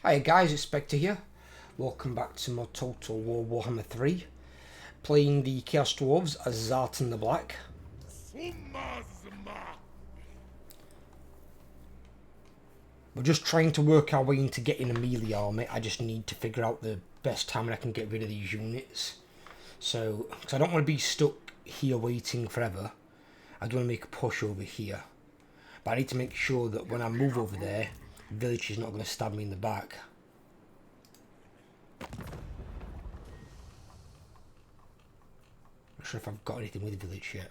Hi guys, it's Spectre here. Welcome back to my Total War Warhammer 3. Playing the Chaos Dwarves as Zhatan the Black. We're just trying to work our way into getting a melee army. I just need to figure out the best time when I can get rid of these units. So, because I don't want to be stuck here waiting forever. I do want to make a push over here. But I need to make sure that when I move over there, the village is not going to stab me in the back. Not sure if I've got anything with the village yet.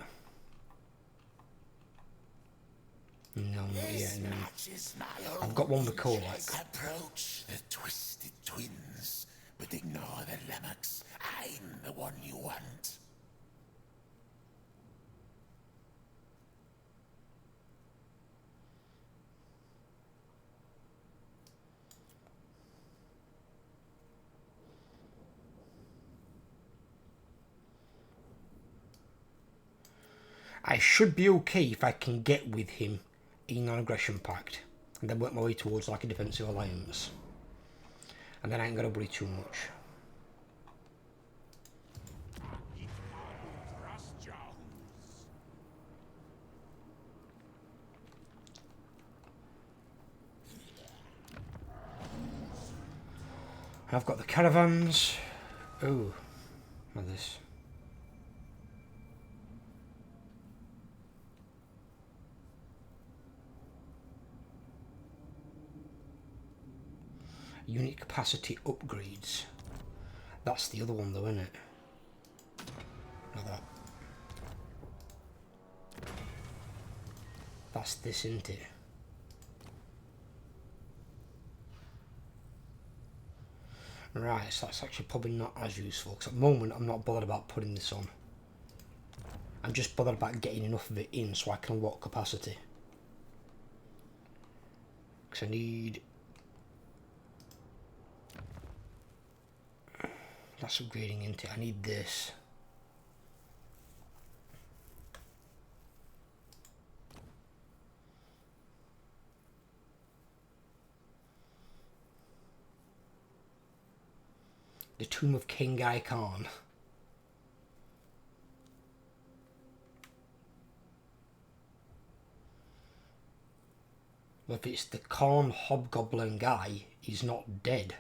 No, not yet, no. I've got one with Kolak. Approach the twisted twins, but ignore the Lemaks. I'm the one you want. I should be okay if I can get with him in a non-aggression pact and then work my way towards like a defensive alliance, and then I ain't gotta worry too much. I've got the caravans. Oh, what is this? Unit capacity upgrades. That's the other one though, isn't it? Not that. That's this, isn't it? Right, so that's actually probably not as useful, because at the moment I'm not bothered about putting this on. I'm just bothered about getting enough of it in so I can unlock capacity. Because I need... That's upgrading into it. I need this. The Tomb of King Khan. Well, if it's the Khan Hobgoblin guy, he's not dead.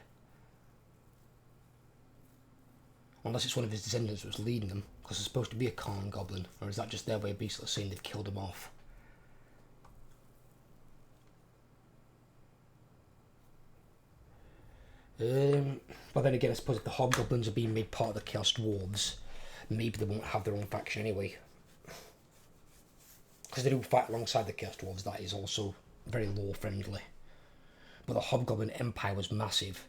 Unless it's one of his descendants that was leading them, because there's supposed to be a Khan Goblin, or is that just their way of basically saying they've killed him off? But then again, I suppose if the Hobgoblins are being made part of the Chaos Dwarves, maybe they won't have their own faction anyway. Because they do fight alongside the Chaos Dwarves, that is also very lore friendly. But the Hobgoblin Empire was massive,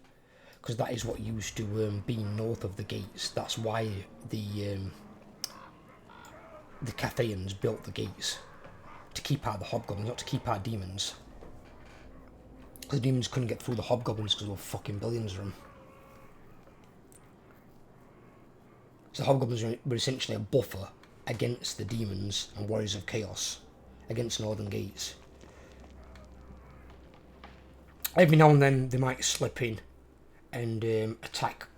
because that is what used to be north of the gates. That's why the Cathayans built the gates, to keep out the Hobgoblins, not to keep out demons. Because the demons couldn't get through the Hobgoblins because there were fucking billions of them. So the Hobgoblins were essentially a buffer against the demons and Warriors of Chaos, against Northern Gates. Every now and then they might slip in and attack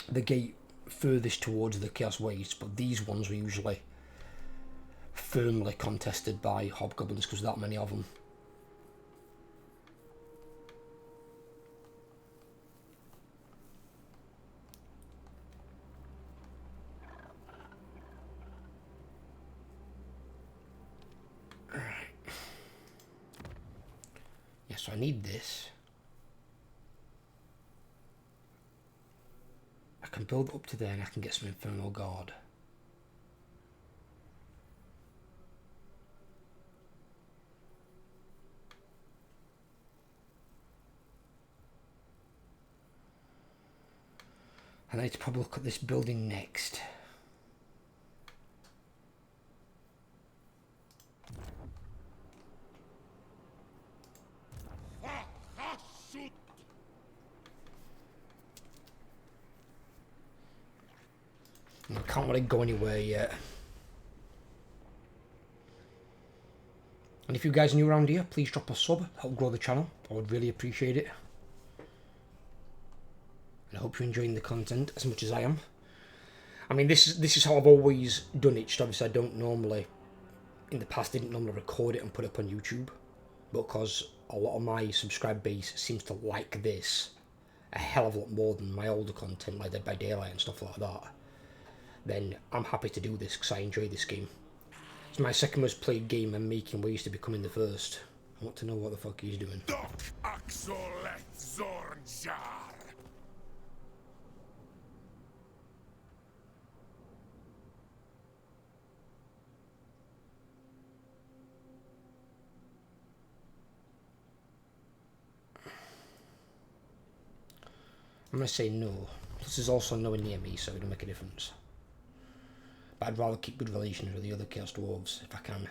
the gate furthest towards the Chaos Waste, but these ones were usually firmly contested by Hobgoblins because there's that many of them. Yeah, so I need this. I can build up to there and I can get some Infernal Guard. I need to probably look at this building next. I can't really go anywhere yet. And if you guys are new around here, please drop a sub, help grow the channel. I would really appreciate it. and I hope you're enjoying the content as much as I am. I mean, this is how I've always done it. Just obviously, I don't normally, in the past, didn't normally record it and put it up on YouTube, but because a lot of my subscribe base seems to like this a hell of a lot more than my older content, like Dead by Daylight and stuff like that, then I'm happy to do this because I enjoy this game. It's my second most played game and making ways to becoming the first. I want to know what the fuck he's doing. I'm going to say no. This is also nowhere near me, so it don't make a difference. But I'd rather keep good relations with the other Chaos Dwarves if I can.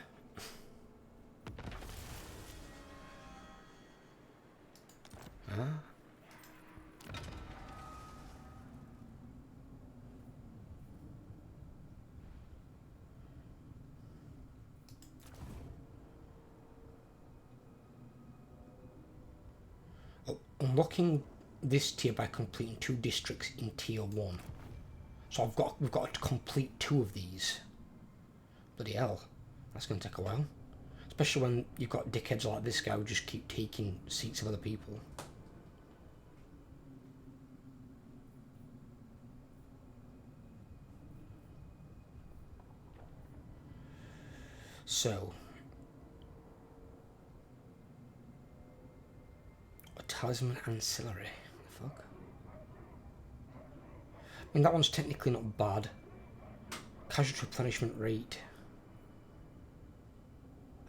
Huh? Oh, unlocking this tier by completing 2 districts in tier 1. So we've got to complete 2 of these. Bloody hell, that's going to take a while. Especially when you've got dickheads like this guy who just keep taking seats of other people. So, a talisman ancillary. What the fuck? I mean, that one's technically not bad. Casualty replenishment rate.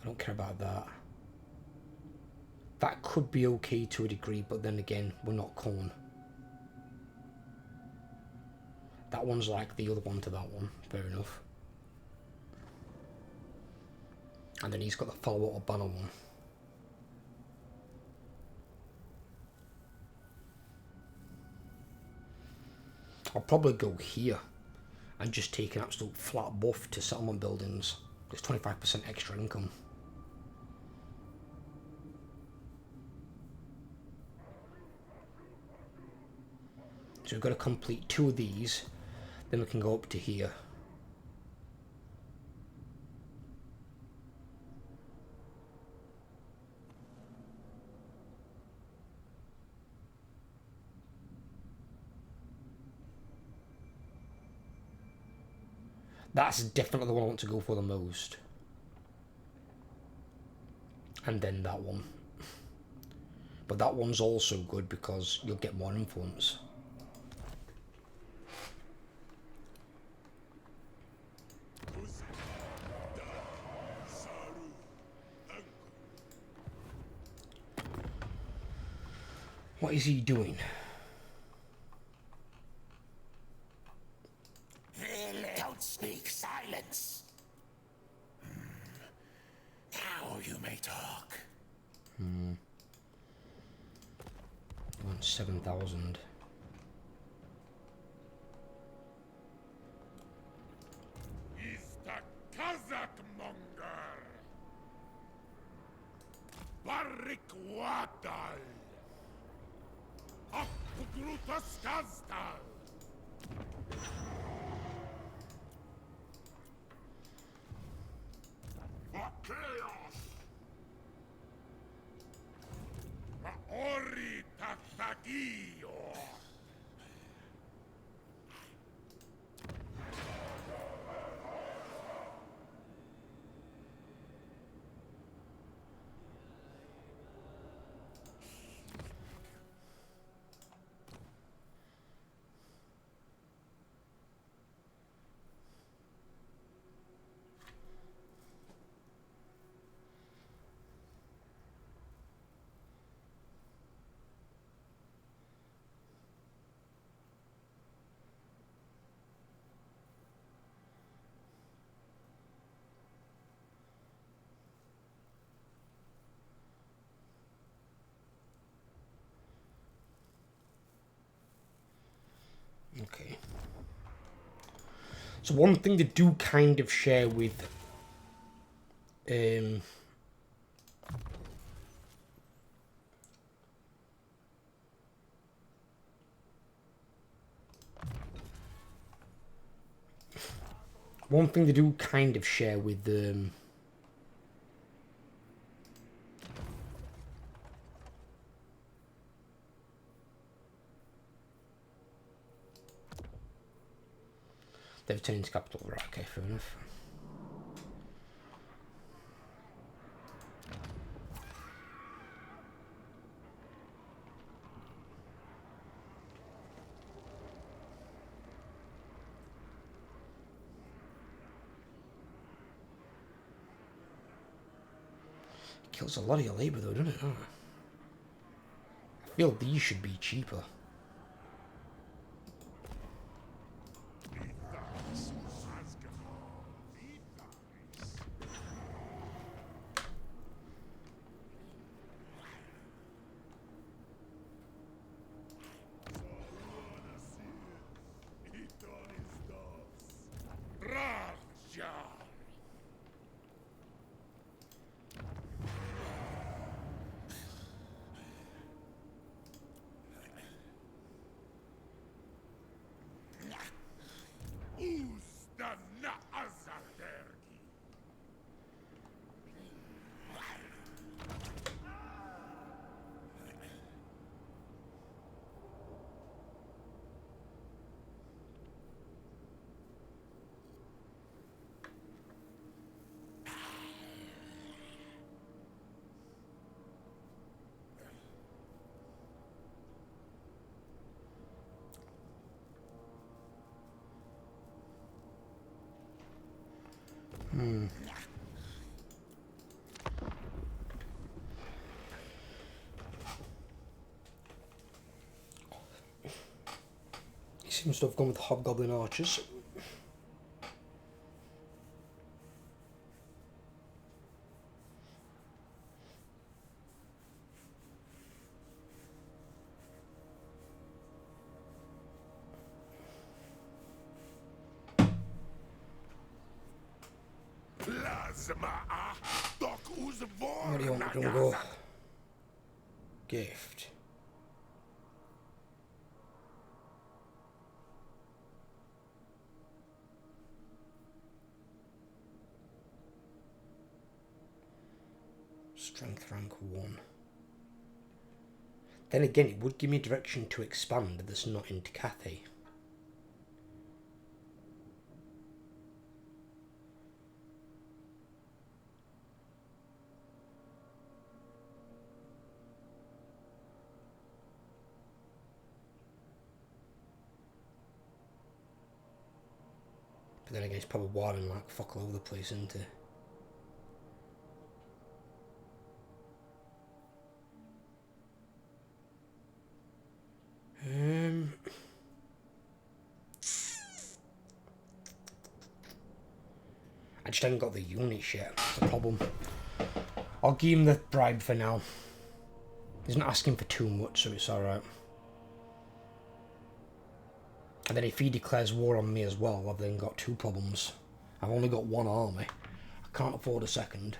I don't care about that. That could be okay to a degree, but then again, we're not Khorne. That one's like the other one to that one. Fair enough. And then he's got the Firewater Banner one. I'll probably go here and just take an absolute flat buff to settlement buildings. It's 25% extra income. So we've got to complete 2 of these, then we can go up to here. That's definitely the one I want to go for the most. And then that one. But that one's also good because you'll get more influence. What is he doing? Don't speak, silence. Now you may talk. I want 7,000. Is the Kazakh monger. Barikwatal. Apugrutasказtal. Chaos. Maori Tatagio. Okay. So one thing they do kind of share with One thing they do kind of share with they've turned into capital. Right, okay, fair enough. Kills a lot of your labour though, doesn't it? Oh. I feel these should be cheaper. He seems to have gone with hobgoblin archers. What do you want to go? Gift. Strength rank 1. Then again, it would give me direction to expand that's not into Cathay. But then again, it's probably warring like fuck all over the place, isn't it? I just haven't got the units yet. That's the problem. I'll give him the bribe for now. He's not asking for too much, so it's alright. And then if he declares war on me as well, I've then got 2 problems. I've only got 1 army. I can't afford a second.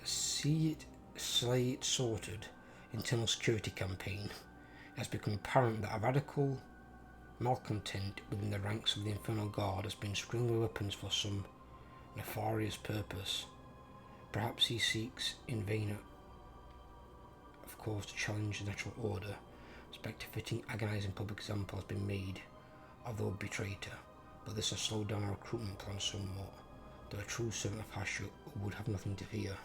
See it, slay it, sorted. Internal security campaign. It has become apparent that a radical malcontent within the ranks of the Infernal Guard has been stringing weapons for some nefarious purpose. Perhaps he seeks in vain, of course, to challenge the natural order. Spectre fitting agonizing public example has been made of the would-be traitor, but this has slowed down our recruitment plan somewhat. Though a true servant of Hashut would have nothing to fear.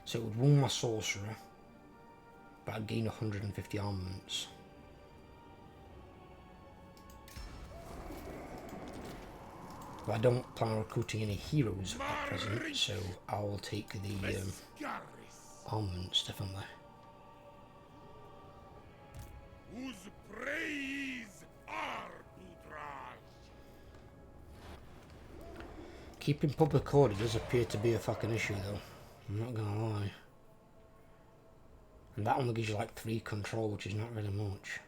So it would wound my sorcerer, but I'd gain 150 armaments. But I don't plan on recruiting any heroes at present, so I'll take the armaments, definitely. whose praise are outrage. Keeping public order does appear to be a fucking issue though. I'm not gonna lie. And that only gives you like 3 control, which is not really much.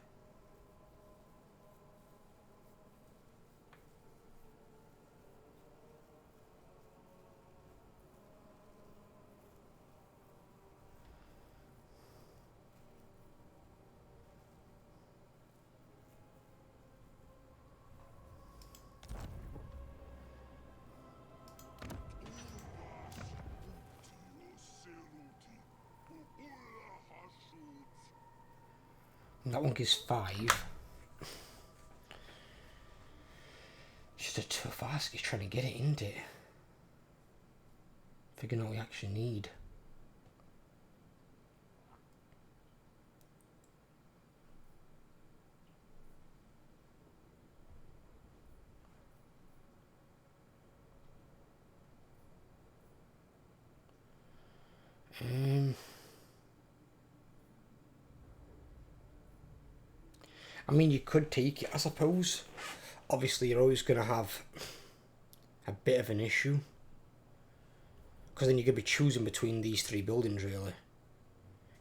And that one gives 5. It's just a tough ask, he's trying to get it, isn't it? Figuring out what we actually need. I mean, you could take it, I suppose. Obviously, you're always going to have a bit of an issue. Because then you're going to be choosing between these 3 buildings, really.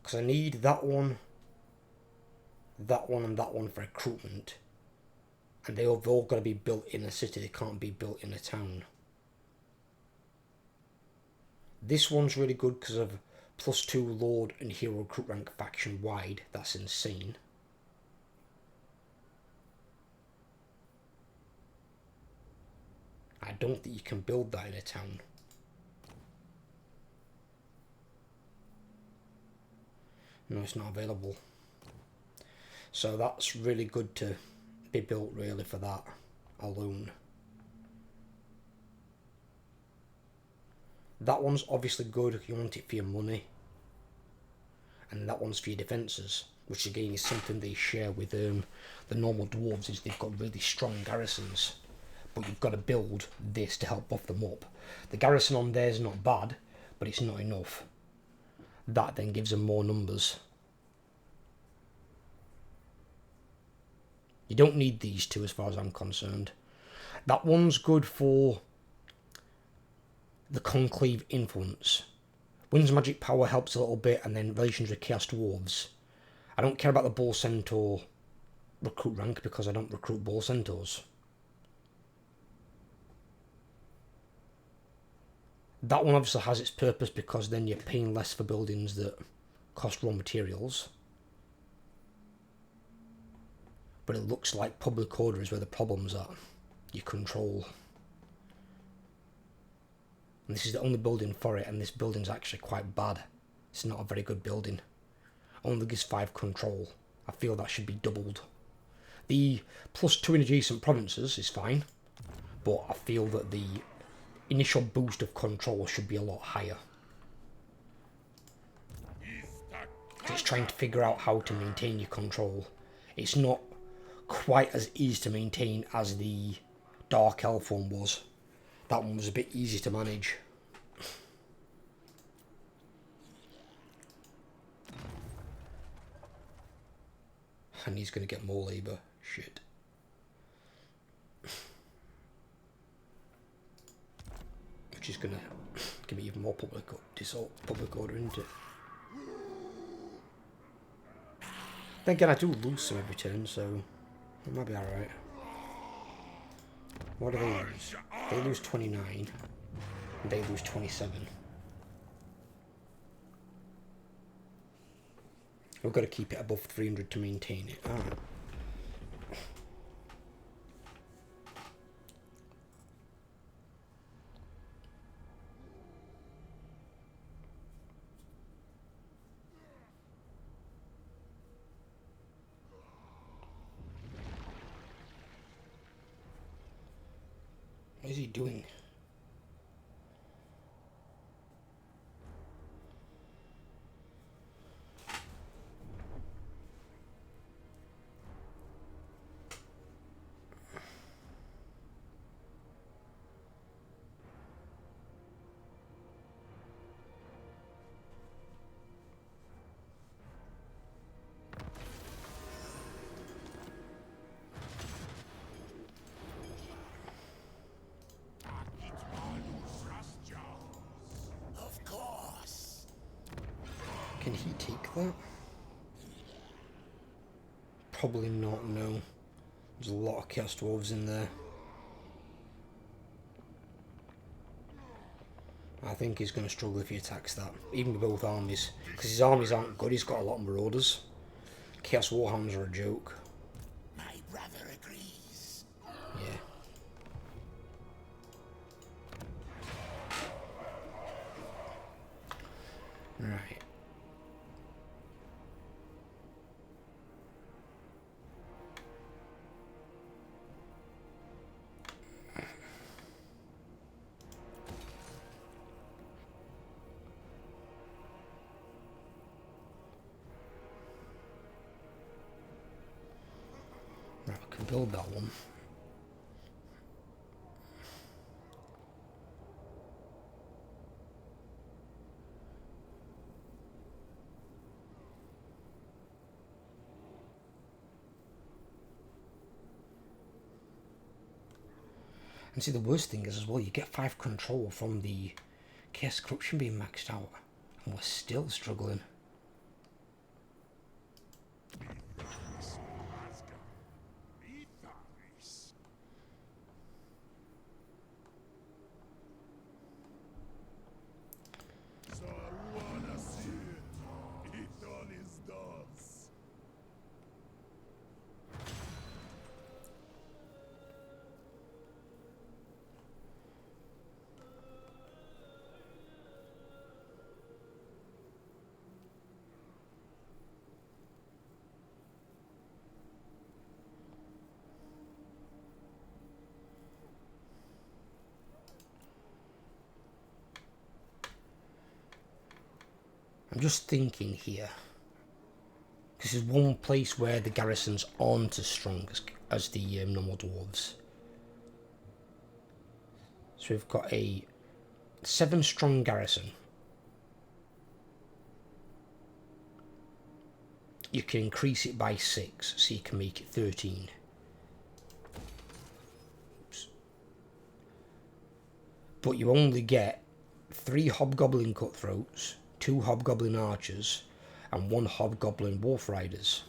Because I need that one, and that one for recruitment. And they've all got to be built in a city, they can't be built in a town. This one's really good because of +2 Lord and Hero recruit rank faction wide. That's insane. I don't think you can build that in a town. No, it's not available. So that's really good to be built really for that alone. That one's obviously good if you want it for your money. And that one's for your defences, which again is something they share with the normal dwarves, is they've got really strong garrisons. But you've got to build this to help buff them up. The garrison on there is not bad, but it's not enough. That then gives them more numbers. You don't need these 2 as far as I'm concerned. That one's good for the Conclave influence. Wind's magic power helps a little bit, and then relations with Chaos Dwarves. I don't care about the Bull Centaur recruit rank because I don't recruit Bull Centaurs. That one obviously has its purpose because then you're paying less for buildings that cost raw materials. But it looks like public order is where the problem's at. You control. And this is the only building for it, and this building's actually quite bad. It's not a very good building. Only gives 5 control. I feel that should be doubled. The +2 in adjacent provinces is fine, but I feel that the initial boost of control should be a lot higher. It's trying to figure out how to maintain your control. It's not quite as easy to maintain as the Dark Elf one was. That one was a bit easy to manage. And he's going to get more labour. Shit. Which is going to give me even more public order, isn't it? Then again, I do lose some every turn, so it might be alright. What do they lose? They lose 29, and they lose 27. We've got to keep it above 300 to maintain it. Alright. What is he doing? Can he take that? Probably not, no. There's a lot of Chaos Dwarves in there. I think he's going to struggle if he attacks that, even with both armies. Because his armies aren't good, he's got a lot of Marauders. Chaos Warhammers are a joke. My brother agrees. Yeah. Right. Right, I can build that one. And see, the worst thing is as well, you get 5 control from the Chaos Corruption being maxed out, and we're still struggling. I'm just thinking here. This is one place where the garrisons aren't as strong as the normal dwarves. So we've got a 7 strong garrison. You can increase it by 6, so you can make it 13. Oops. But you only get 3 hobgoblin cutthroats, 2 hobgoblin archers, and 1 hobgoblin wolf riders.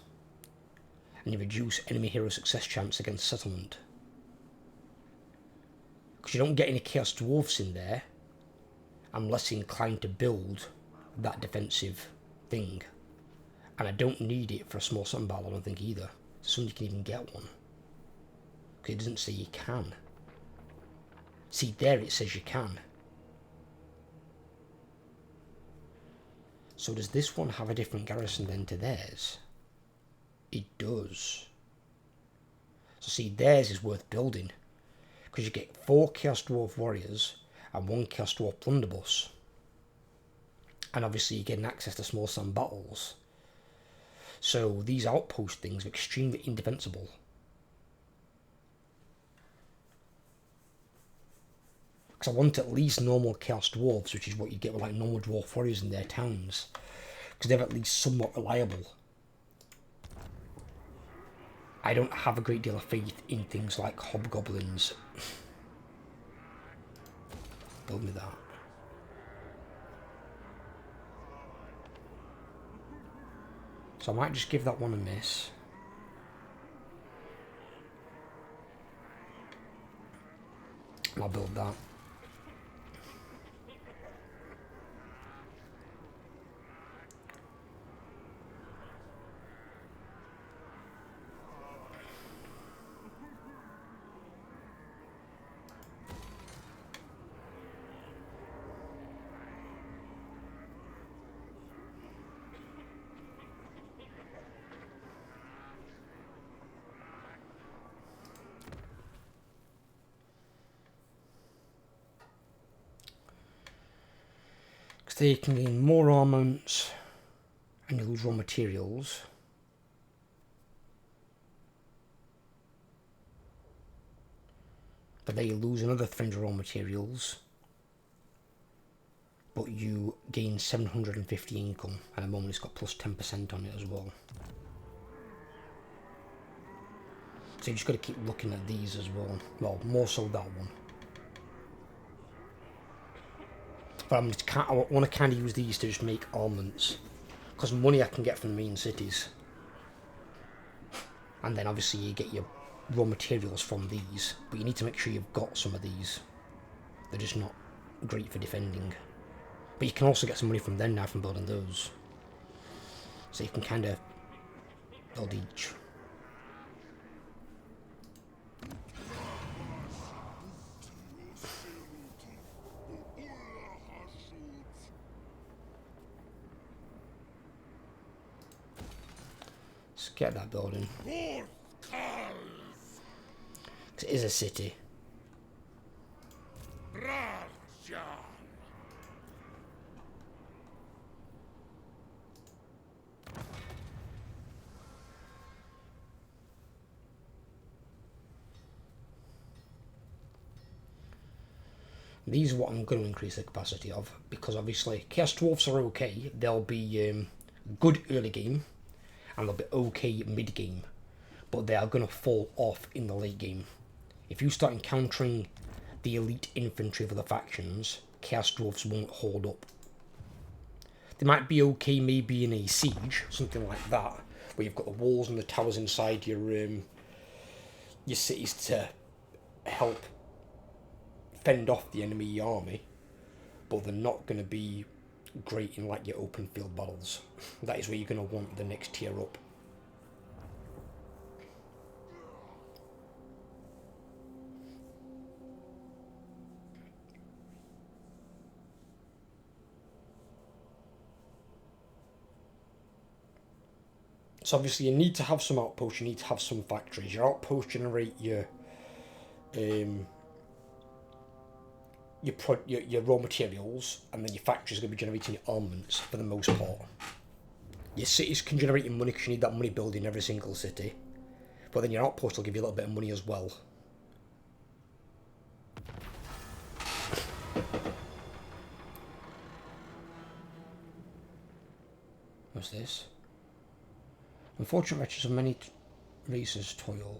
And you reduce enemy hero success chance against settlement. Because you don't get any Chaos Dwarfs in there, I'm less inclined to build that defensive thing. And I don't need it for a small sun battle, I don't think either. Somebody can even get one. Because it doesn't say you can. See, there it says you can. So does this one have a different garrison than to theirs? It does. So see, theirs is worth building. Because you get 4 Chaos Dwarf Warriors and 1 Chaos Dwarf Blunderbuss. And obviously you're getting access to small sun battles. So these outpost things are extremely indefensible. Because I want at least normal Chaos Dwarves, which is what you get with like normal Dwarf Warriors in their towns. Because they're at least somewhat reliable. I don't have a great deal of faith in things like Hobgoblins. Build me that. So I might just give that one a miss. And I'll build that. They can gain more armaments and you lose raw materials. But then you lose another 300 raw materials. But you gain 750 income, and at the moment it's got plus 10% on it as well. So you just got to keep looking at these as well. Well, more so that one. But I want to kind of use these to just make armaments. because money I can get from the main cities. And then obviously you get your raw materials from these, but you need to make sure you've got some of these. They're just not great for defending. But you can also get some money from them now from building those. So you can kind of build each. Let's get that building. 'Cause it is a city. These are what I'm going to increase the capacity of, because obviously Chaos Dwarfs are okay. They'll be good early game, and they'll be okay mid game, but they are going to fall off in the late game. If you start encountering the elite infantry of other factions, Chaos Dwarfs won't hold up. They might be okay maybe in a siege, something like that, where you've got the walls and the towers inside your cities to help fend off the enemy army, but they're not going to be great in like your open field battles. That is where you're going to want the next tier up. So obviously you need to have some outposts, you need to have some factories. Your outposts generate your raw materials, and then your factories are going to be generating your armaments for the most part. Your cities can generate your money because you need that money building every single city, but then your outposts will give you a little bit of money as well. What's this? Unfortunate wretches of many races toil.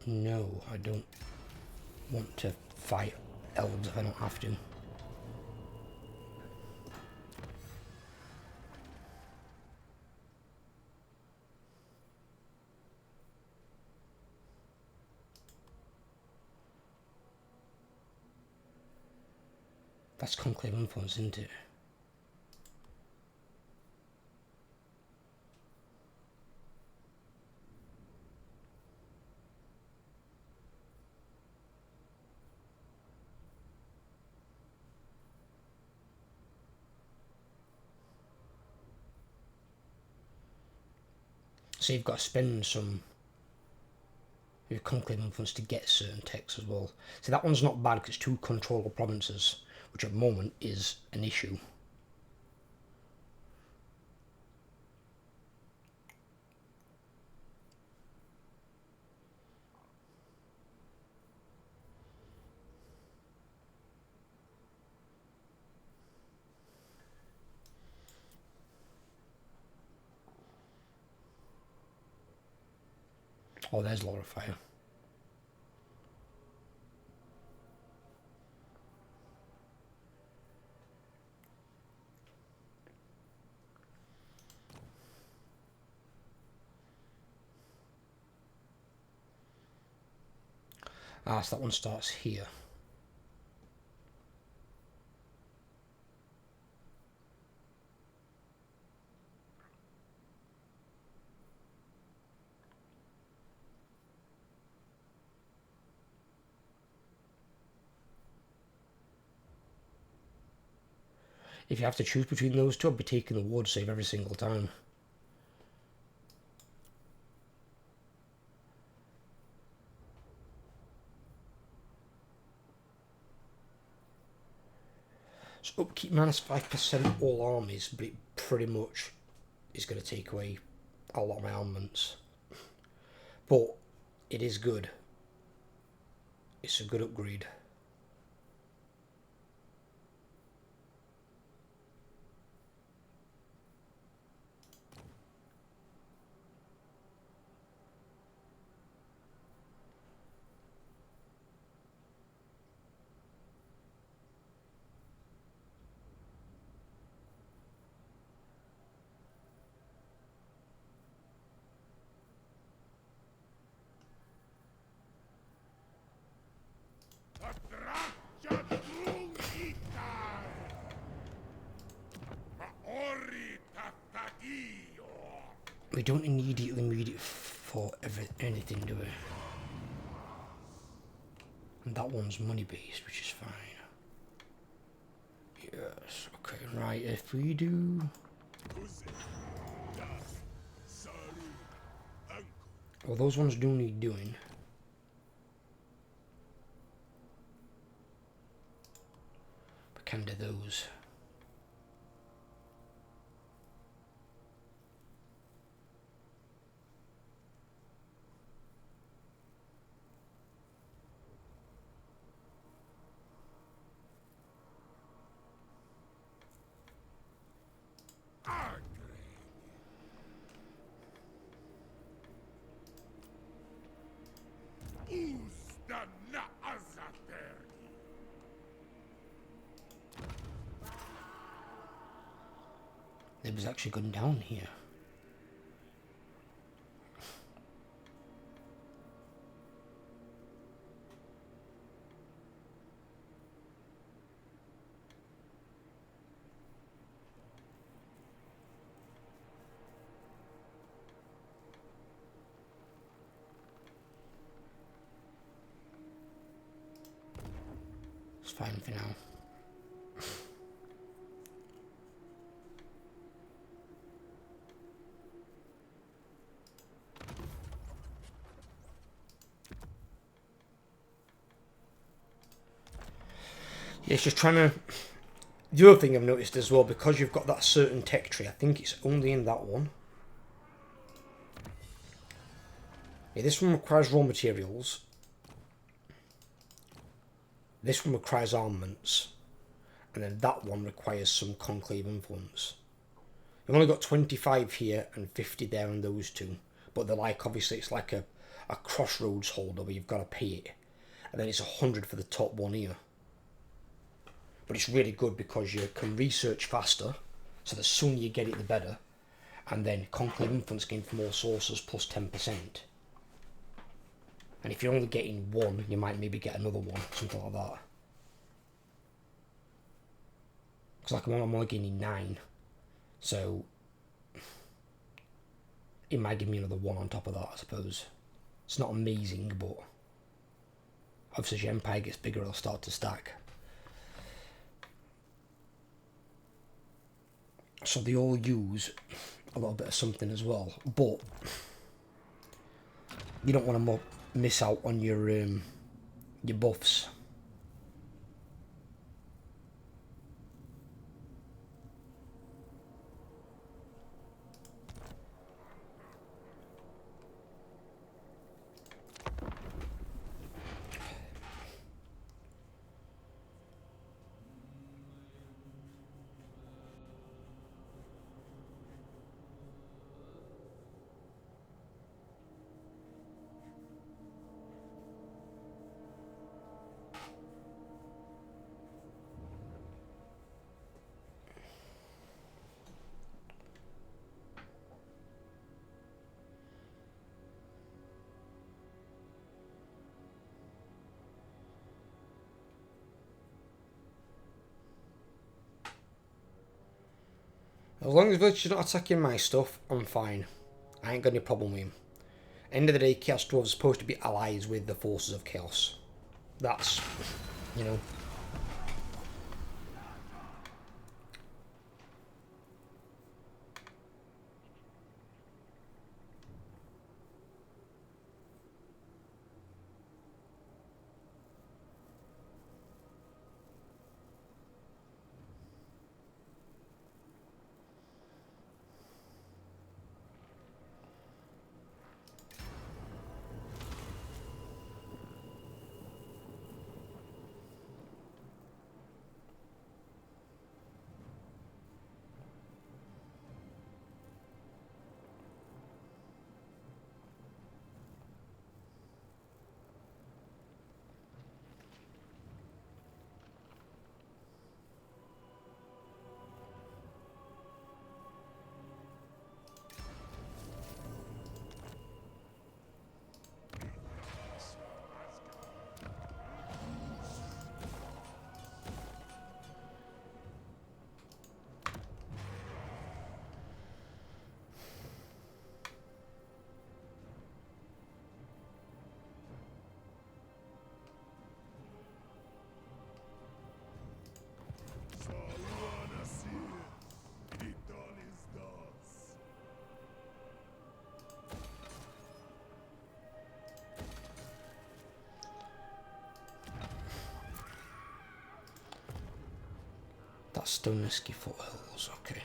No, I don't want to fight elves if I don't have to. That's conclave influence, isn't it? So you've got to spend some with conclave influence to get certain texts as well. So that one's not bad because it's two controllable provinces, which at the moment is an issue. Oh, there's Laura Fire. Ah, so that one starts here. If you have to choose between those two, I'd be taking the ward save every single time. So upkeep minus 5% all armies, but it pretty much is going to take away a lot of my armaments. But it is good. it's a good upgrade. We don't immediately need it for anything, do we? And that one's money based, which is fine. Yes, okay, right, if we do... Well, those ones do need doing. We can do those. It was actually going down here. It's fine for now. Yeah, it's just trying to... The other thing I've noticed as well, because you've got that certain tech tree, I think it's only in that one. Yeah, this one requires raw materials. This one requires armaments. And then that one requires some conclave influence. You've only got 25 here and 50 there on those two. But they're like, obviously it's like a crossroads holder where you've got to pay it. And then it's 100 for the top one here. But it's really good because you can research faster. So the sooner you get it, the better. And then conclave influence gain from all sources plus 10%. And if you're only getting one, you might maybe get another one, something like that. Because like I'm only getting 9. So it might give me another one on top of that, I suppose. It's not amazing, but obviously as your empire gets bigger, it'll start to stack. So they all use a little bit of something as well, but you don't want to miss out on your buffs. As long as Village not attacking my stuff, I'm fine. I ain't got any problem with him. End of the day, Chaos Dwarves are supposed to be allies with the forces of Chaos. That's, you know. Stoneski foothills, okay.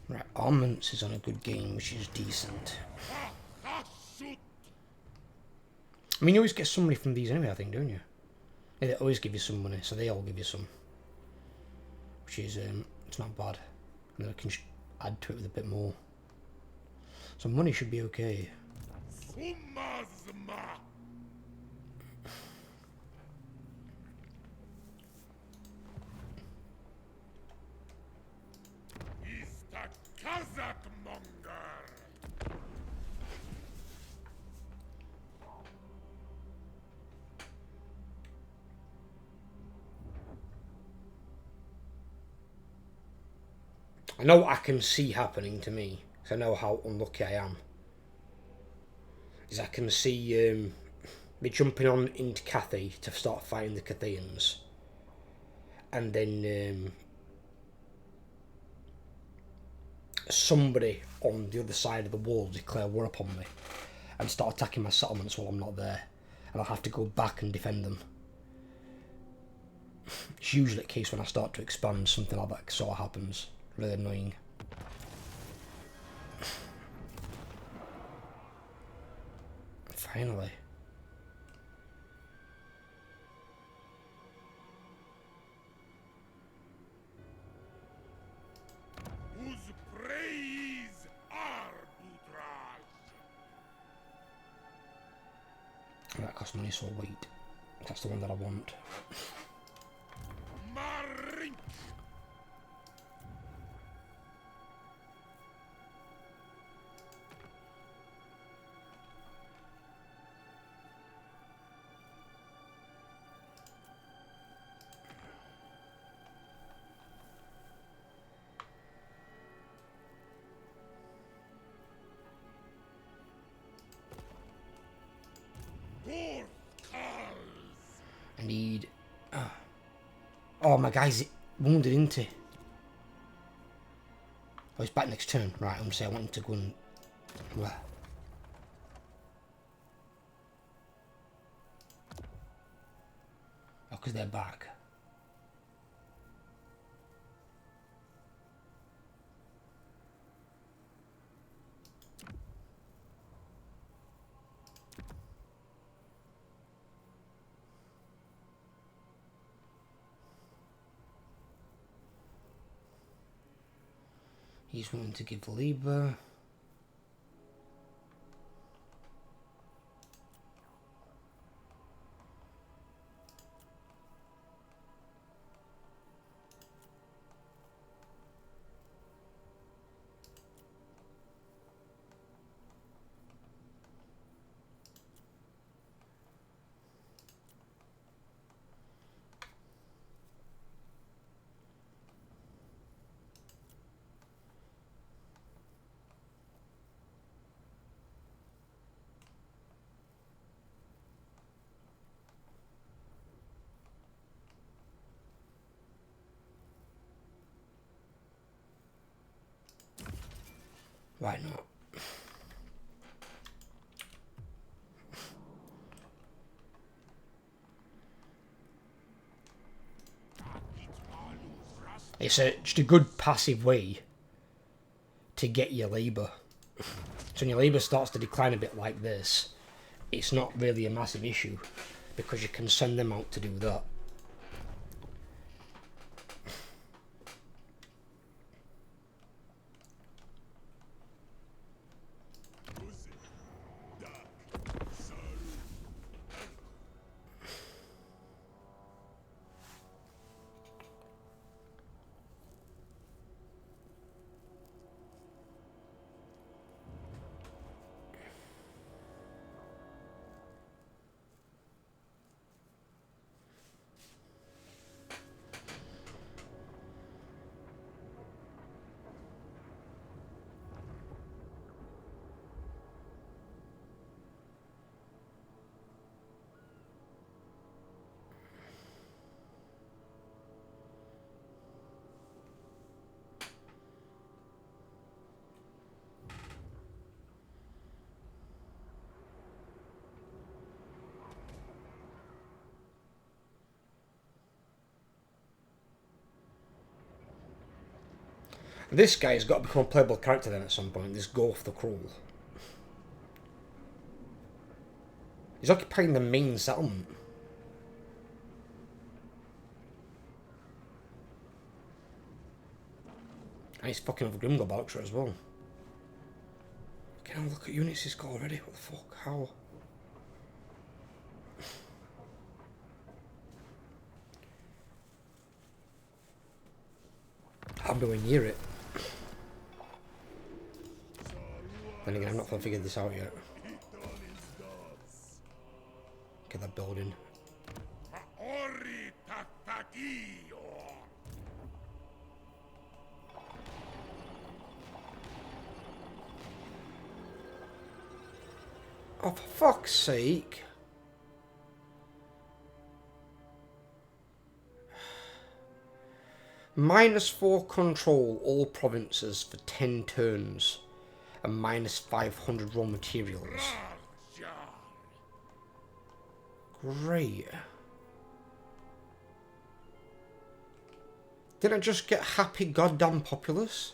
Right, Armaments is on a good game, which is decent. I mean, you always get some money from these anyway, I think, don't you? Yeah, they always give you some money, so they all give you some. Which is, it's not bad. And then I can add to it with a bit more. So money should be okay. I know what I can see happening to me, because I know how unlucky I am. Is I can see me jumping on into Cathay to start fighting the Cathayans, and then somebody on the other side of the wall declare war upon me and start attacking my settlements while I'm not there, and I'll have to go back and defend them. It's usually the case when I start to expand, something like that sort of happens. Really annoying. Finally. Whose praise are That costs money, so wait. That's the one that I want. I need... Oh, my guy's wounded, isn't he? Oh, he's back next turn. Right, I'm going to say I want him to go and... Where? Oh, because they're back. He's wanting to give Liber. Why not? It's just a good passive way to get your labour. So when your labour starts to decline a bit like this, it's not really a massive issue because you can send them out to do that. This guy's got to become a playable character then at some point, this Gorf the Cruel. He's occupying the main settlement. And he's fucking with a Grimgor Boucher as well. Can I look at units he's got already? What the fuck? How? I'm nowhere near it. Then again, I'm not figured this out yet. Get that building. Oh, for fuck's sake. -4 control all provinces for 10 turns. And -500 raw materials. Great. Didn't I just get happy goddamn populace?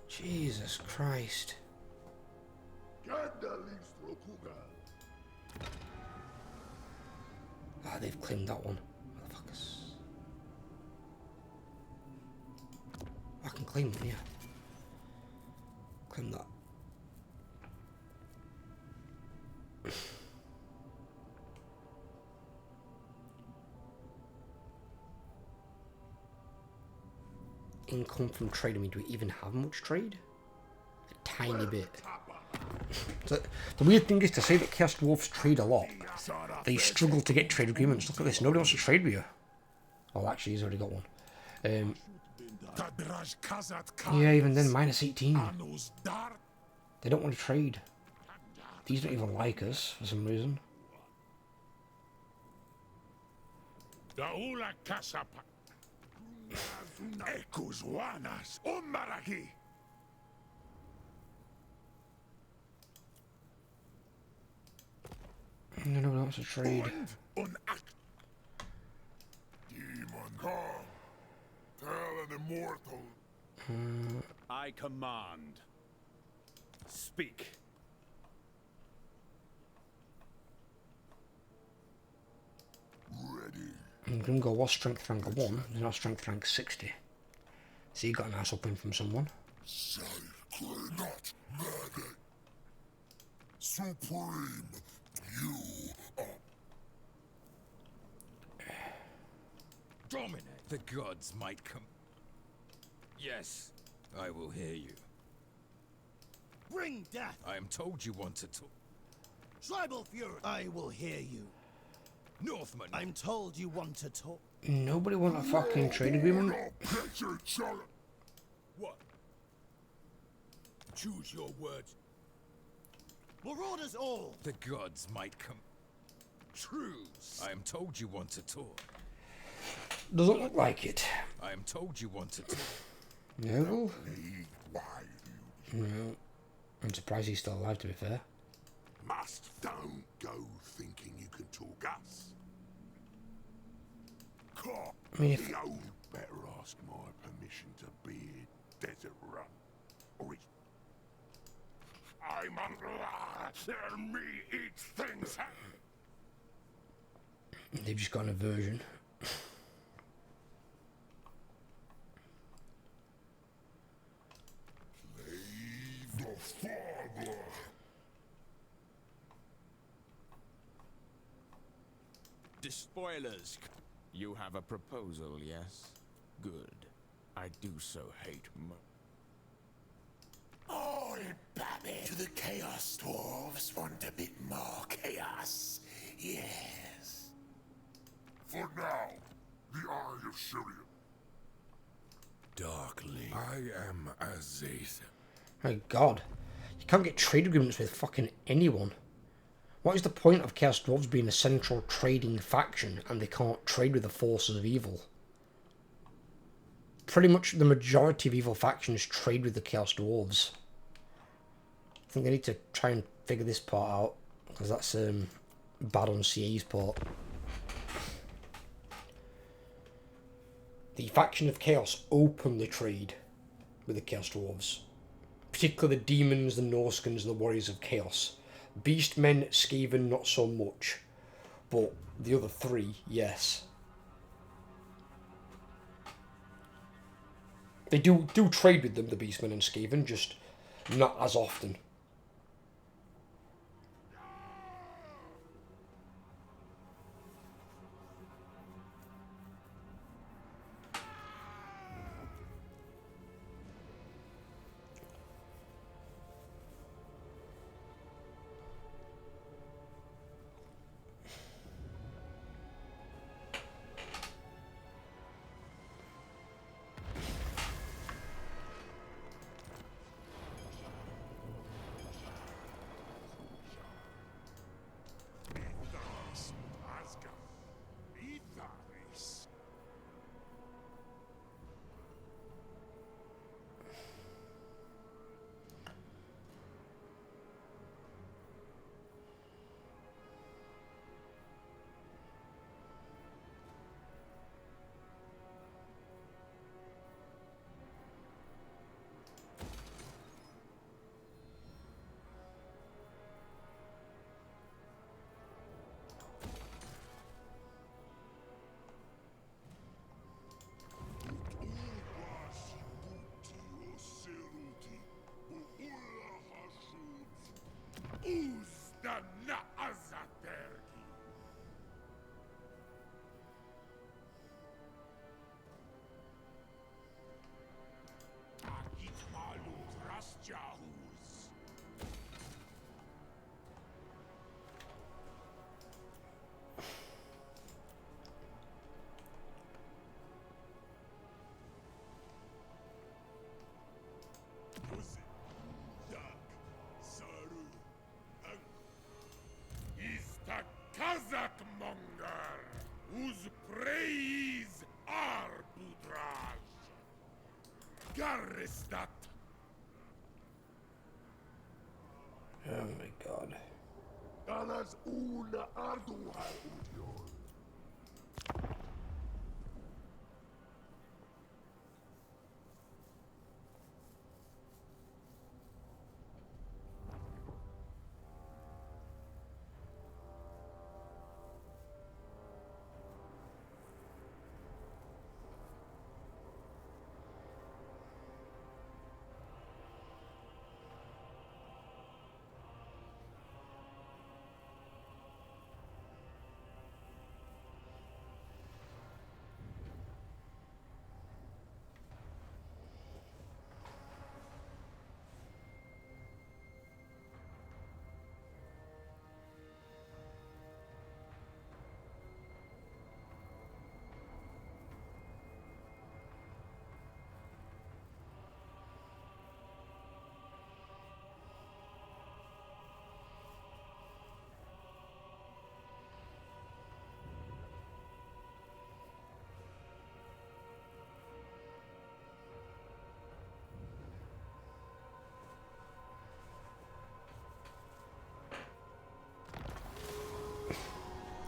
Jesus Christ. Ah, they've claimed that one. Motherfuckers. I can claim it, yeah. Claim that. Income from trade. I mean, do we even have much trade? A tiny bit. So, the weird thing is to say that Chaos Dwarfs trade a lot. They struggle to get trade agreements. Look at this. Nobody wants to trade with you. Oh, actually, he's already got one. Yeah, even then, -18. They don't want to trade. These don't even like us for some reason. Nobody wants to trade. Tell an immortal. I command. Speak. Ready. Grimgor was strength rank 1, he's now strength rank 60. So you got a nice upping from someone. Sacred, not murder. Supreme, you are. Dominate. The gods might come. Yes, I will hear you. Bring death! I am told you want to talk. Tribal fury! I will hear you. Northman! I'm told you want to talk. Nobody want a fucking trade agreement? What? Choose your words. Marauders all! The gods might come. Truce! I am told you want to talk. Doesn't look like it. I am told you want to talk. No? No. I'm surprised he's still alive, to be fair. Don't go thinking you can talk us. I mean, if... The old better ask my permission to be a desert run. Or it's... I'm under me eats things. They've just got an aversion. Leave the father. Despoilers. You have a proposal, yes? Good. I do so hate Oh, Babby. Do the Chaos Dwarves want a bit more chaos? Yes. For now, the Eye of Syria. Darkly. I am Azazel. My god. You can't get trade agreements with fucking anyone. What is the point of Chaos Dwarves being a central trading faction and they can't trade with the forces of evil? Pretty much the majority of evil factions trade with the Chaos Dwarves. I think they need to try and figure this part out, because that's bad on CA's part. The faction of Chaos openly trade with the Chaos Dwarves. Particularly the Demons, the Norskins, and the Warriors of Chaos. Beastmen, Skaven, not so much. But the other three, yes. They do trade with them, the Beastmen and Skaven, just not as often. Kazakmonger, whose praise Arbudraj. Garistat. Oh my god. Alas una ardua udiol.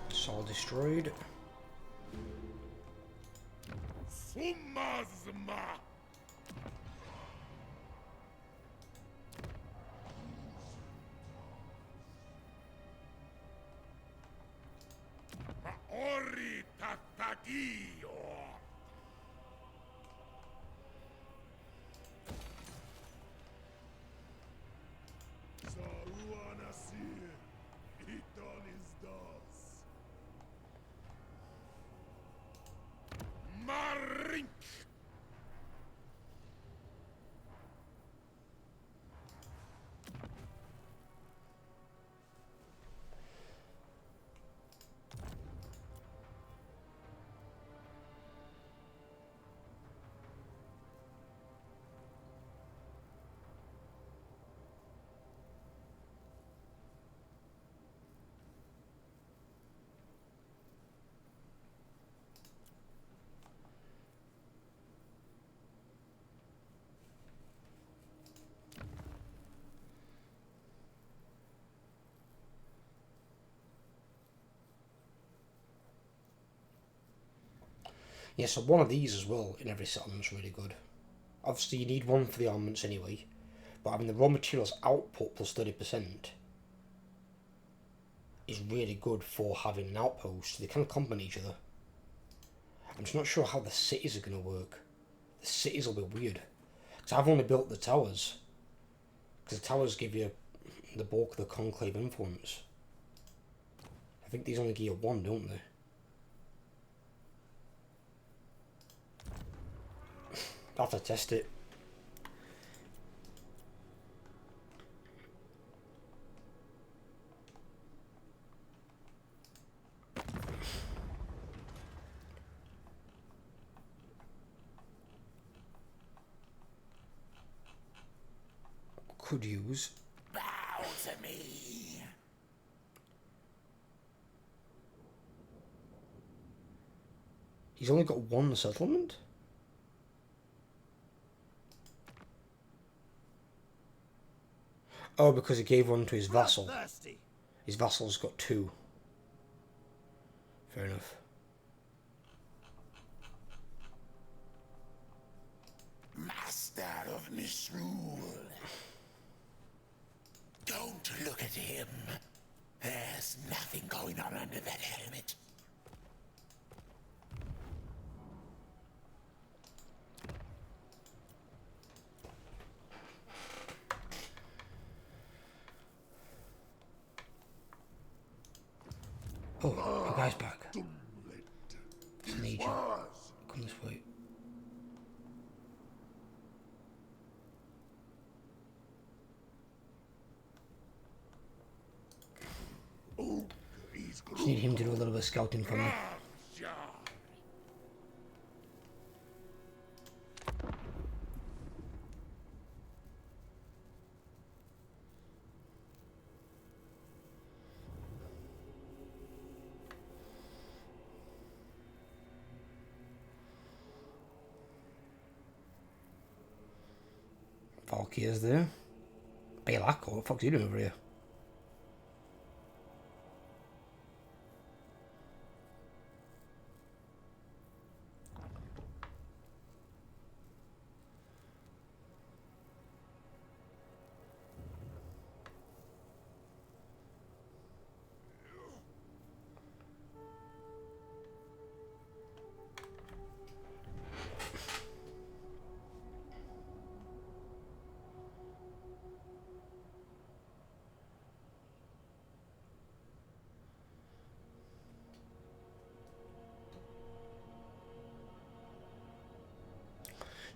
It's all destroyed. Sumazma. Maori Tatagio. Saruanasir. Iton is dos. Marink. Yeah, so one of these as well in every settlement's really good. Obviously you need one for the armaments anyway, but having the raw materials output plus 30% is really good for having an outpost. They kind of complement each other. I'm just not sure how the cities are going to work. The cities will be weird. Because I've only built the towers. Because the towers give you the bulk of the conclave influence. I think these only give you one, don't they? I'll have to test it. Could use. Bow to me. He's only got one settlement? Oh, because he gave one to his vassal. Thirsty. His vassal's got two. Fair enough. Master of misrule. Don't look at him. There's nothing going on under that helmet. Oh, the guy's back. It's an agent. Come this way. Just need him to do a little bit of scouting for me. Valkyr's there. Balak, what the fuck's he doing over here?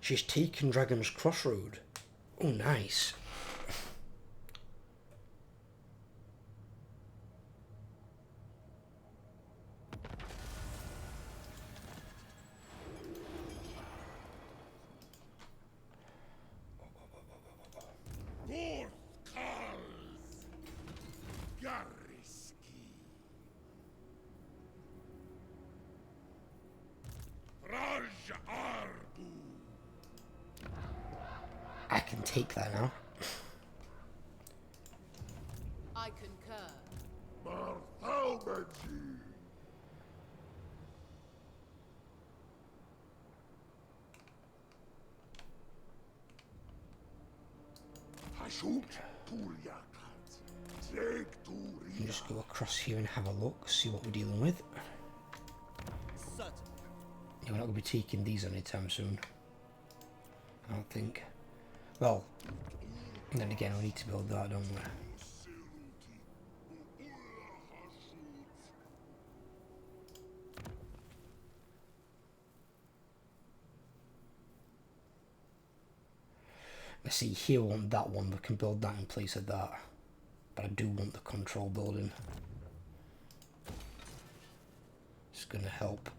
She's taken Dragon's Crossroad. Oh, nice. I can take that now. I concur. And just go across here and have a look, see what we're dealing with. Certainly. Yeah, we're not going to be taking these anytime soon. I don't think. Well, and then again, we need to build that, don't we? Let's see, here we want that one, we can build that in place of that. But I do want the control building. It's going to help.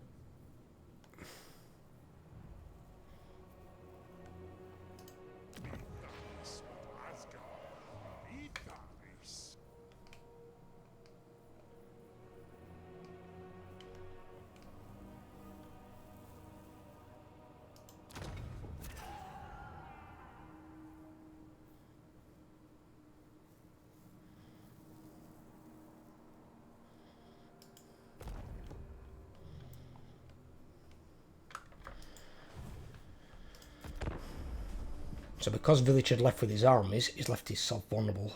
So because Village had left with his armies, he's left himself vulnerable.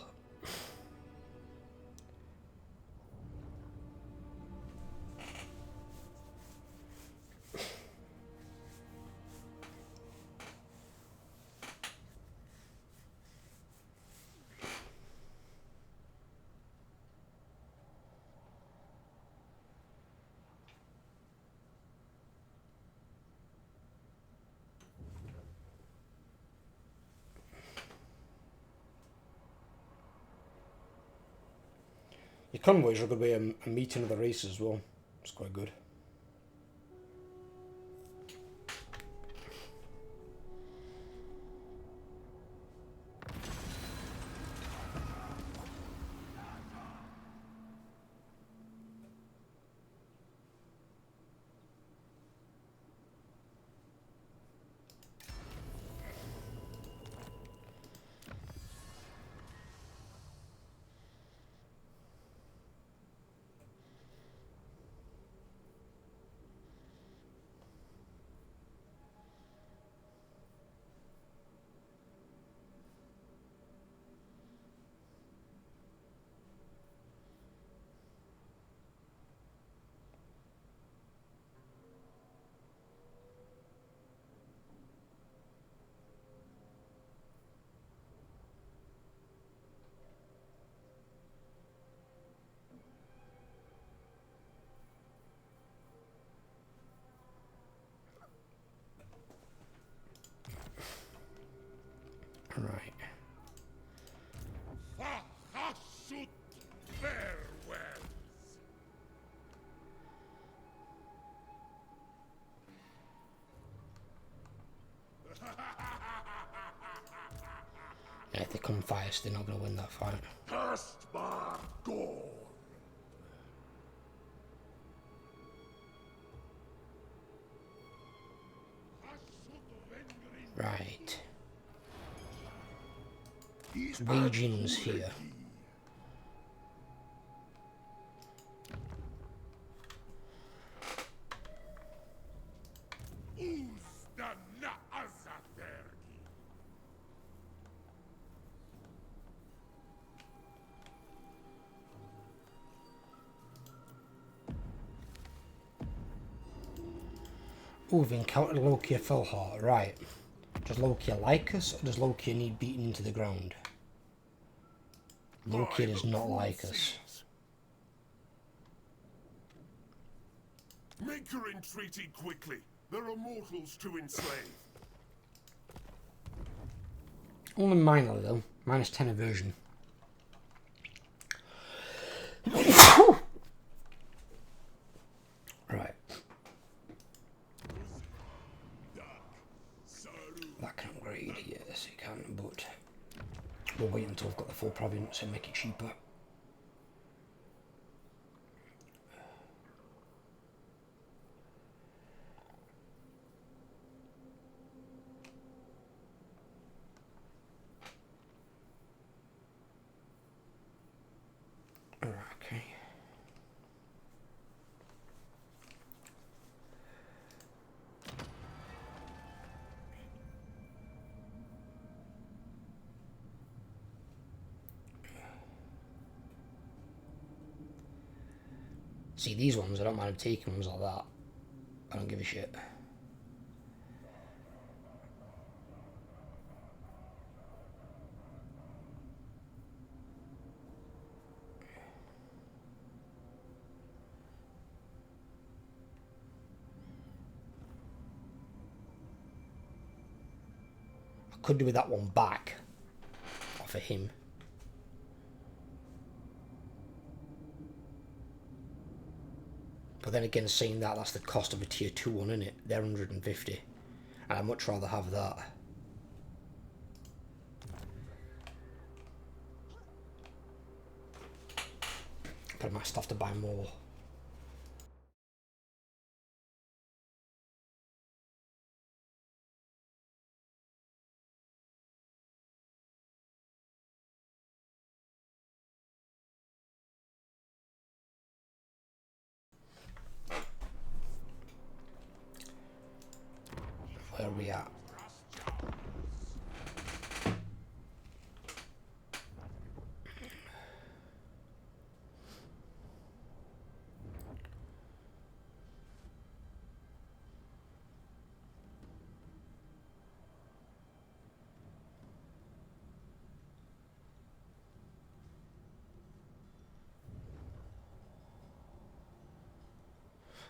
Your convoys are going to be a meeting of the race as well. It's quite good. Right. Fahasut farewells. Yeah, if they come fast, they're not going to win that fight. Hastbar gone. Right. Waging's here. Uzdana Azatergi. Oh, we've encountered Loki a Felheart. Right. Does Loki like us, or does Loki need beaten into the ground? Loki does not like us. Make your entreaty quickly. There are mortals to enslave. Only minor though. Minus 10 aversion. Right. That can upgrade, yes it can, but we'll wait until I've got the full province and make it cheaper. Okay. See, these ones, I don't mind taking ones like that. I don't give a shit. I could do with that one back off of him. But then again, saying that, that's the cost of a tier 2 one, isn't it? They're 150. And I'd much rather have that. But I might still have to buy more. Where are we at?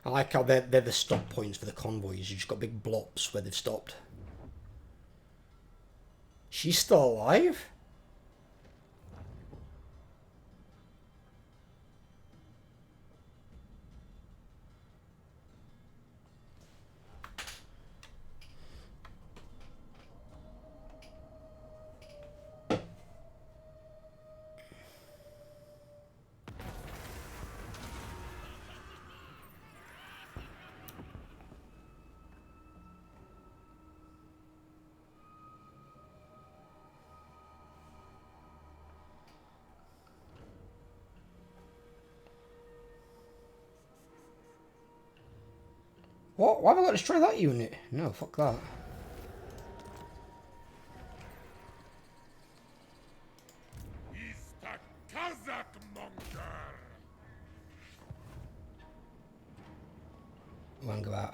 I like how they're the stop points for the convoys. You just got big blobs where they've stopped. She's still alive? What? Why have I got to destroy that unit? No, fuck that. He's the Kazakh monger. Wang about.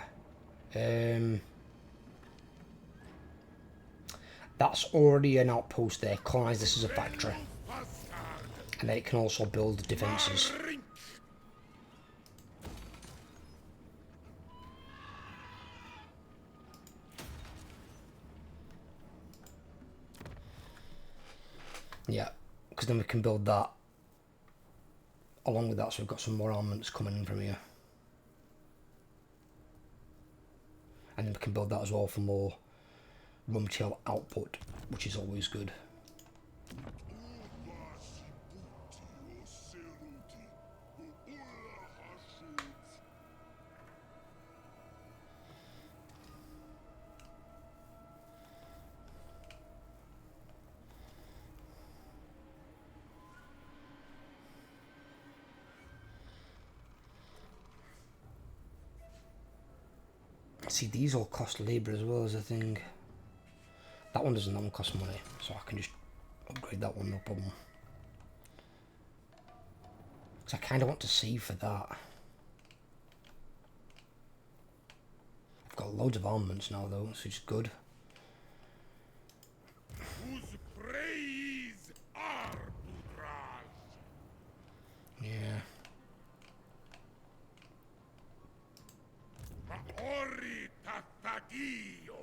That's already an outpost there. Colonize this as a factory. And then it can also build defences. Yeah, because then we can build that along with that, so we've got some more armaments coming in from here. And then we can build that as well for more raw material output, which is always good. See, these all cost labour as well as a thing. That one doesn't cost money, so I can just upgrade that one, no problem. Because I kind of want to save for that. I've got loads of armaments now though, so it's good. Whose praise are Budraj? Yeah. Maori Tatagio.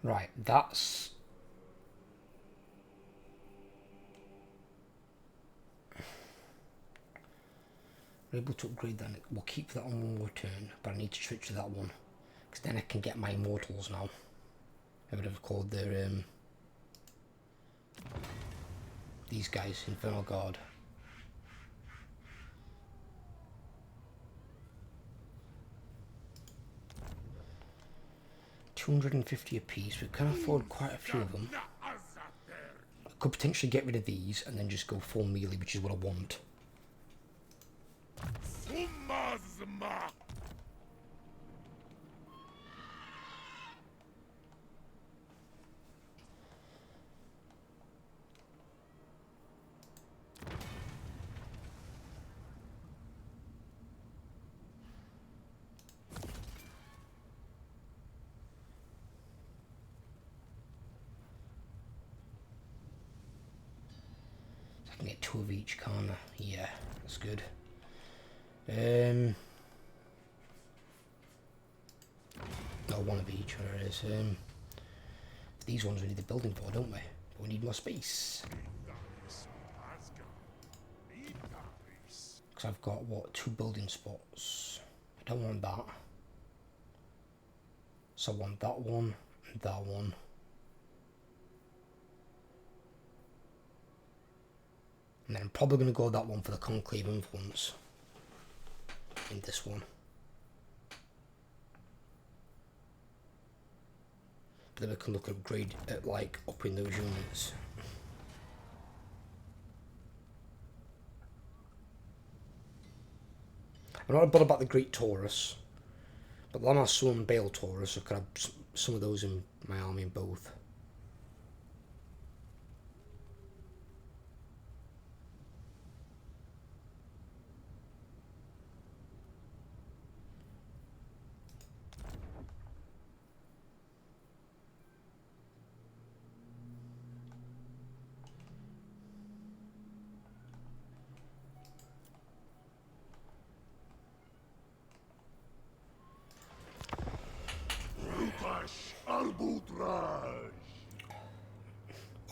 Right, that's... We're able to upgrade that. We'll keep that on one more turn, but I need to switch to that one. Because then I can get my Immortals now. I would have called their... these guys, Infernal Guard. $250 a piece. We can afford quite a few of them. I could potentially get rid of these and then just go full melee, which is what I want. Sumazma. I can get 2 of each, can't I? Yeah, that's good. No, 1 of each, where it is. These ones we need the building for, don't we? But we need more space. Because I've got, what, 2 building spots. I don't want that. So I want that one and that one. And then I'm probably going to go that one for the Conclave Influence. In this one. But then we can look at upgrade at like upping those units. I'm not bothered about the Great Taurus, but Lamasu and Bale Taurus, I could have some of those in my army in both.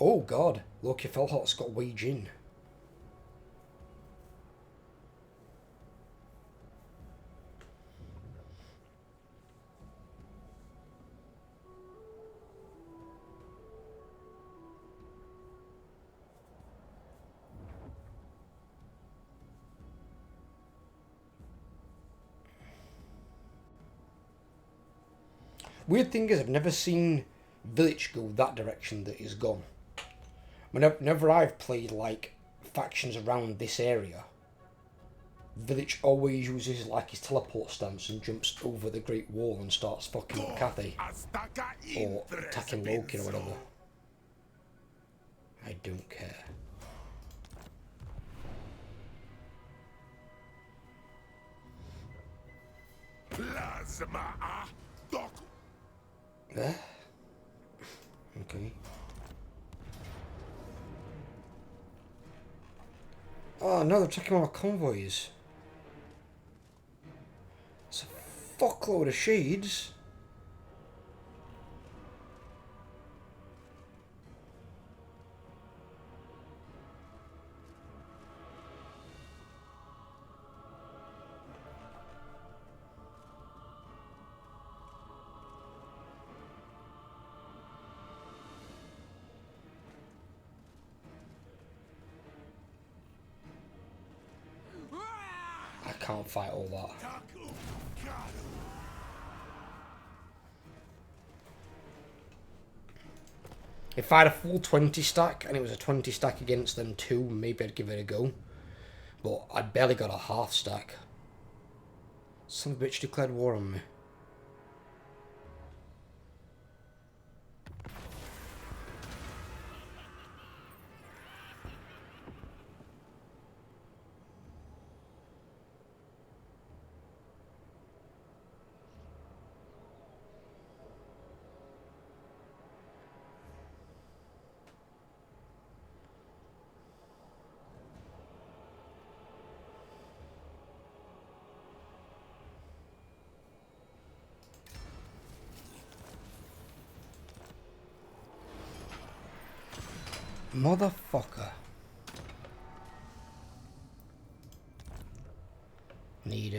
Oh god, Loki Felhot's got wage in. Weird thing is, I've never seen Village go that direction that he's gone. Whenever I've played, like, factions around this area, Village always uses, like, his teleport stance and jumps over the Great Wall and starts fucking up Cathay. Or attacking Loki or whatever. I don't care. There? Okay. Oh no, they're attacking our convoys. It's a fuckload of shades. I can't fight all that. If I had a full 20 stack and it was a 20 stack against them too, maybe I'd give it a go. But I'd barely got a half stack. Some bitch declared war on me. Motherfucker. Need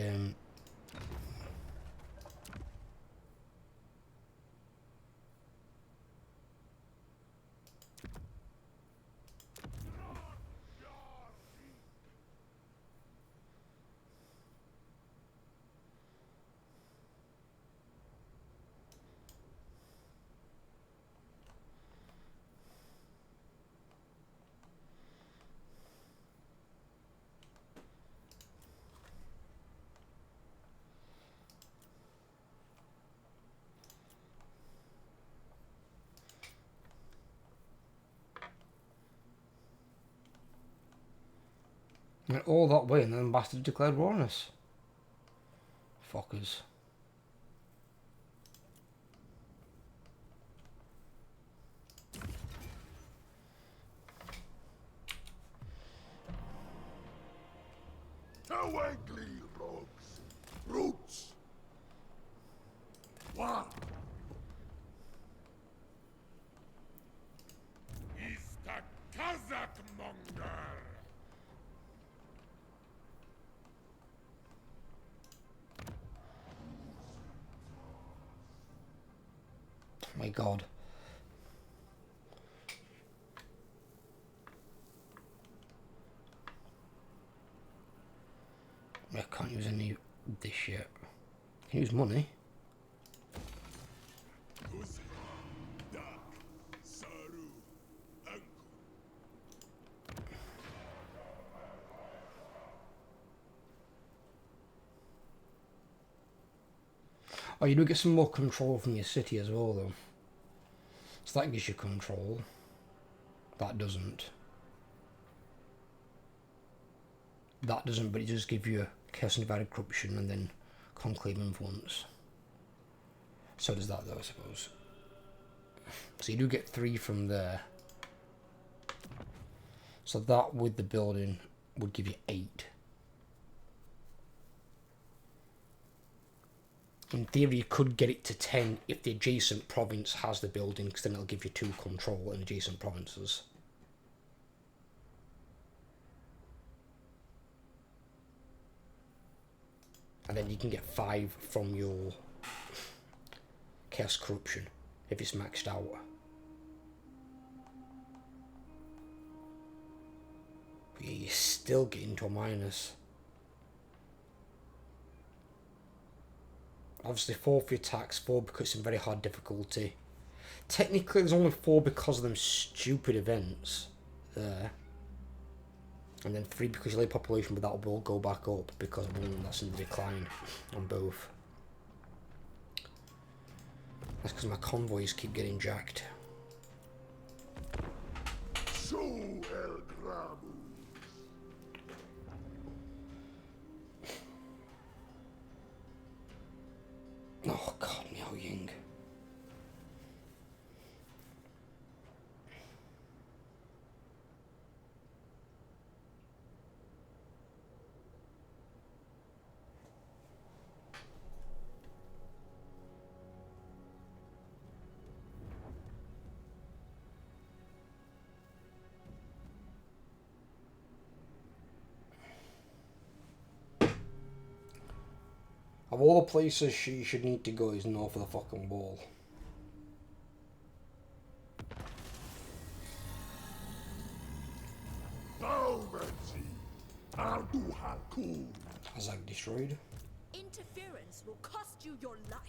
went all that way and then bastard declared war on us. Fuckers. Tawagly rogues. Roots. Wow. Is the Kazakh monger. My god. I can't use any of this yet. I can use money. Oh, you do get some more control from your city as well, though. So that gives you control. That doesn't. That doesn't, but it does give you Chaos and Divided Corruption and then Conclave Influence. So does that, though, I suppose. So you do get 3 from there. So that with the building would give you 8. In theory, you could get it to 10 if the adjacent province has the building, because then it'll give you 2 control in adjacent provinces. And then you can get 5 from your Chaos Corruption if it's maxed out. But yeah, you're still getting to a minus. Obviously 4 for your attacks, 4 because it's in very hard difficulty. Technically there's only 4 because of them stupid events there. And then 3 because you lay population, but that will go back up because of one that's in decline on both. That's because my convoys keep getting jacked. So El Grabu. Oh god, Miao Ying. Of all the places she should need to go is north of the fucking wall. Azag destroyed. Interference will cost you your life.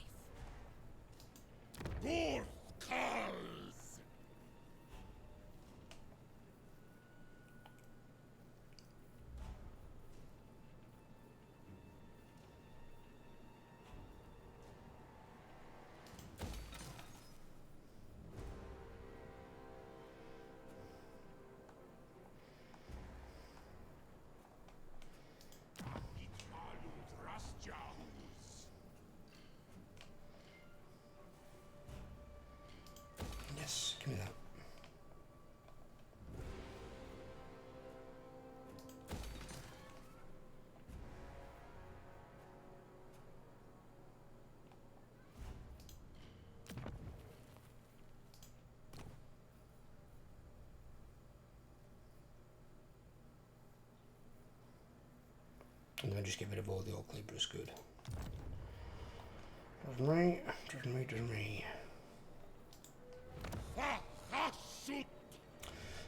Yes, give me that. And then just get rid of all the old labourers, good. Doesn't me.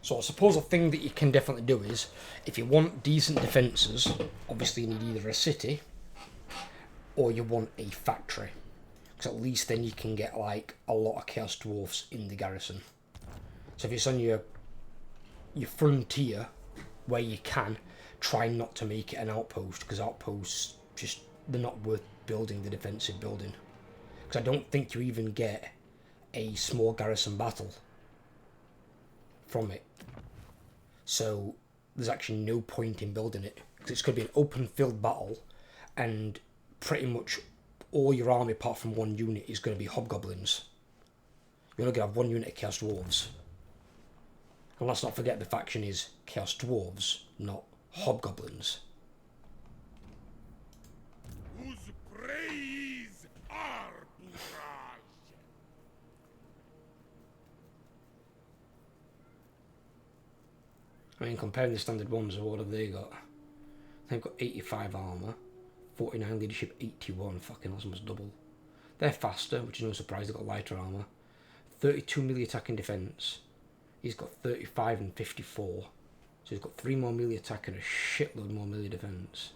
So I suppose a thing that you can definitely do is, if you want decent defences, obviously you need either a city, or you want a factory. Because at least then you can get like a lot of Chaos Dwarfs in the garrison. So if it's on your frontier, where you can, try not to make it an outpost, because outposts just, they're not worth building the defensive building. Because I don't think you even get a small garrison battle from it. So there's actually no point in building it, because it's going to be an open field battle, and pretty much all your army apart from one unit is going to be hobgoblins. You're only going to have one unit of Chaos Dwarves. And let's not forget the faction is Chaos Dwarves, not hobgoblins. Whose praise are I mean, comparing the standard ones, what have they got? They've got 85 armour, 49 leadership, 81. Fucking that's almost double. They're faster, which is no surprise. They've got lighter armour. 32 melee attack and defence. He's got 35 and 54. So he's got 3 more melee attack and a shitload more melee defence.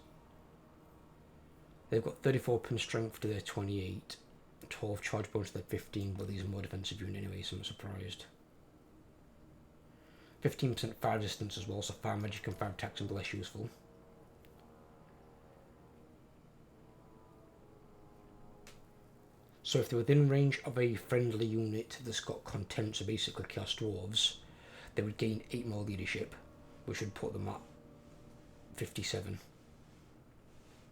They've got 34 pin strength to their 28. 12 charge bonus to their 15, but these are more defensive unit anyway, so I'm not surprised. 15% fire resistance as well, so fire magic and fire attacks will be less useful. So if they're within range of a friendly unit that's got content, so basically Chaos Dwarves, they would gain 8 more leadership, which would put them at 57.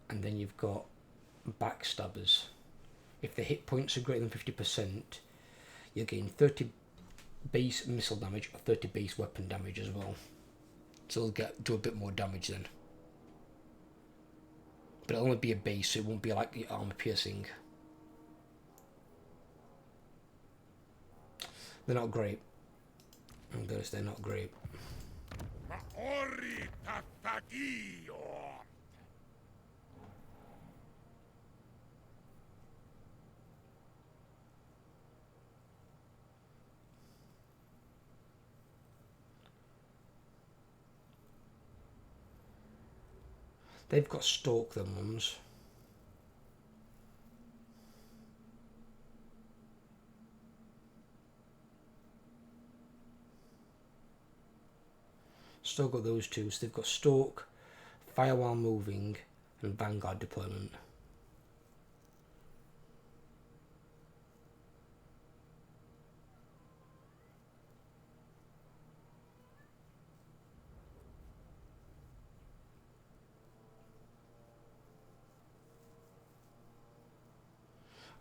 And then you've got Backstabbers. If the hit points are greater than 50%, you'll gain 30 base missile damage or 30 base weapon damage as well. So they'll do a bit more damage then. But it'll only be a base, so it won't be like the armor piercing. They're not great. I'm gonna say they're not great. Maori Tafagio. They've got stalk, them ones. Still got those two, so they've got stalk, fire while moving, and vanguard deployment.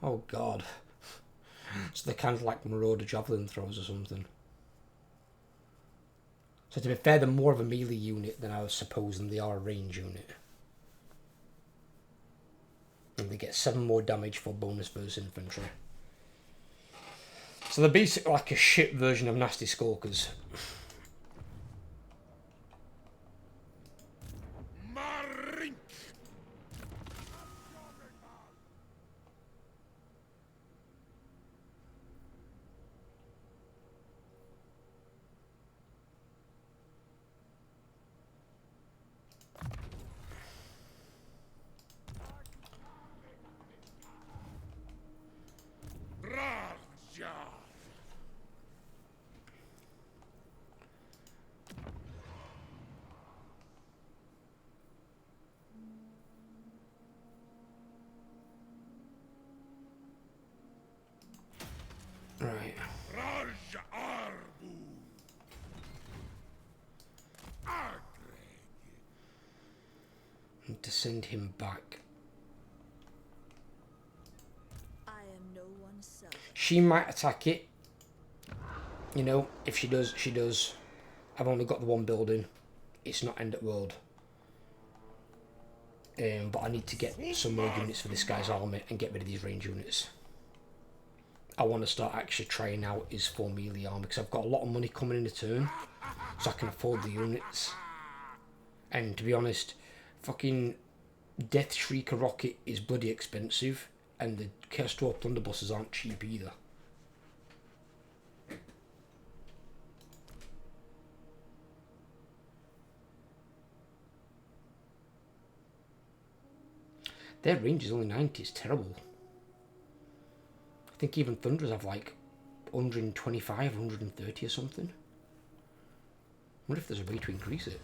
Oh god. So they're kind of like marauder javelin throws or something. So to be fair, they're more of a melee unit than I was supposing they are a range unit. And they get 7 more damage for bonus versus infantry. So they're basically like a shit version of Nasty Skulkers. Marink. Raja. Right. Raja Arbu. Agreg. Need to send him back. I am no one's servant. She might attack it. You know, if she does, she does. I've only got the one building. It's not end at world. But I need to get some more units for this guy's army and get rid of these range units. I want to start actually trying out his 4 melee army because I've got a lot of money coming in the turn, so I can afford the units. And to be honest, fucking Death Shrieker rocket is bloody expensive, and the Chaos Dwarf blunderbusses aren't cheap either. Their range is only 90, it's terrible. I think even Thunderers have like 125, 130 or something. I wonder if there's a way to increase it.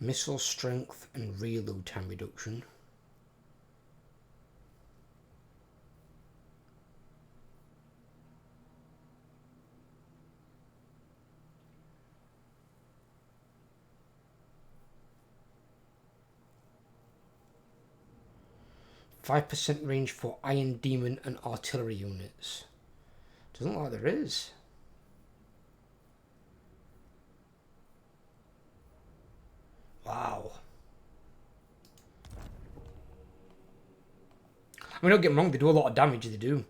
Missile strength and reload time reduction. %5 range for Iron Demon and artillery units. Doesn't look like there is. Wow. I mean, don't get me wrong, they do a lot of damage, they do.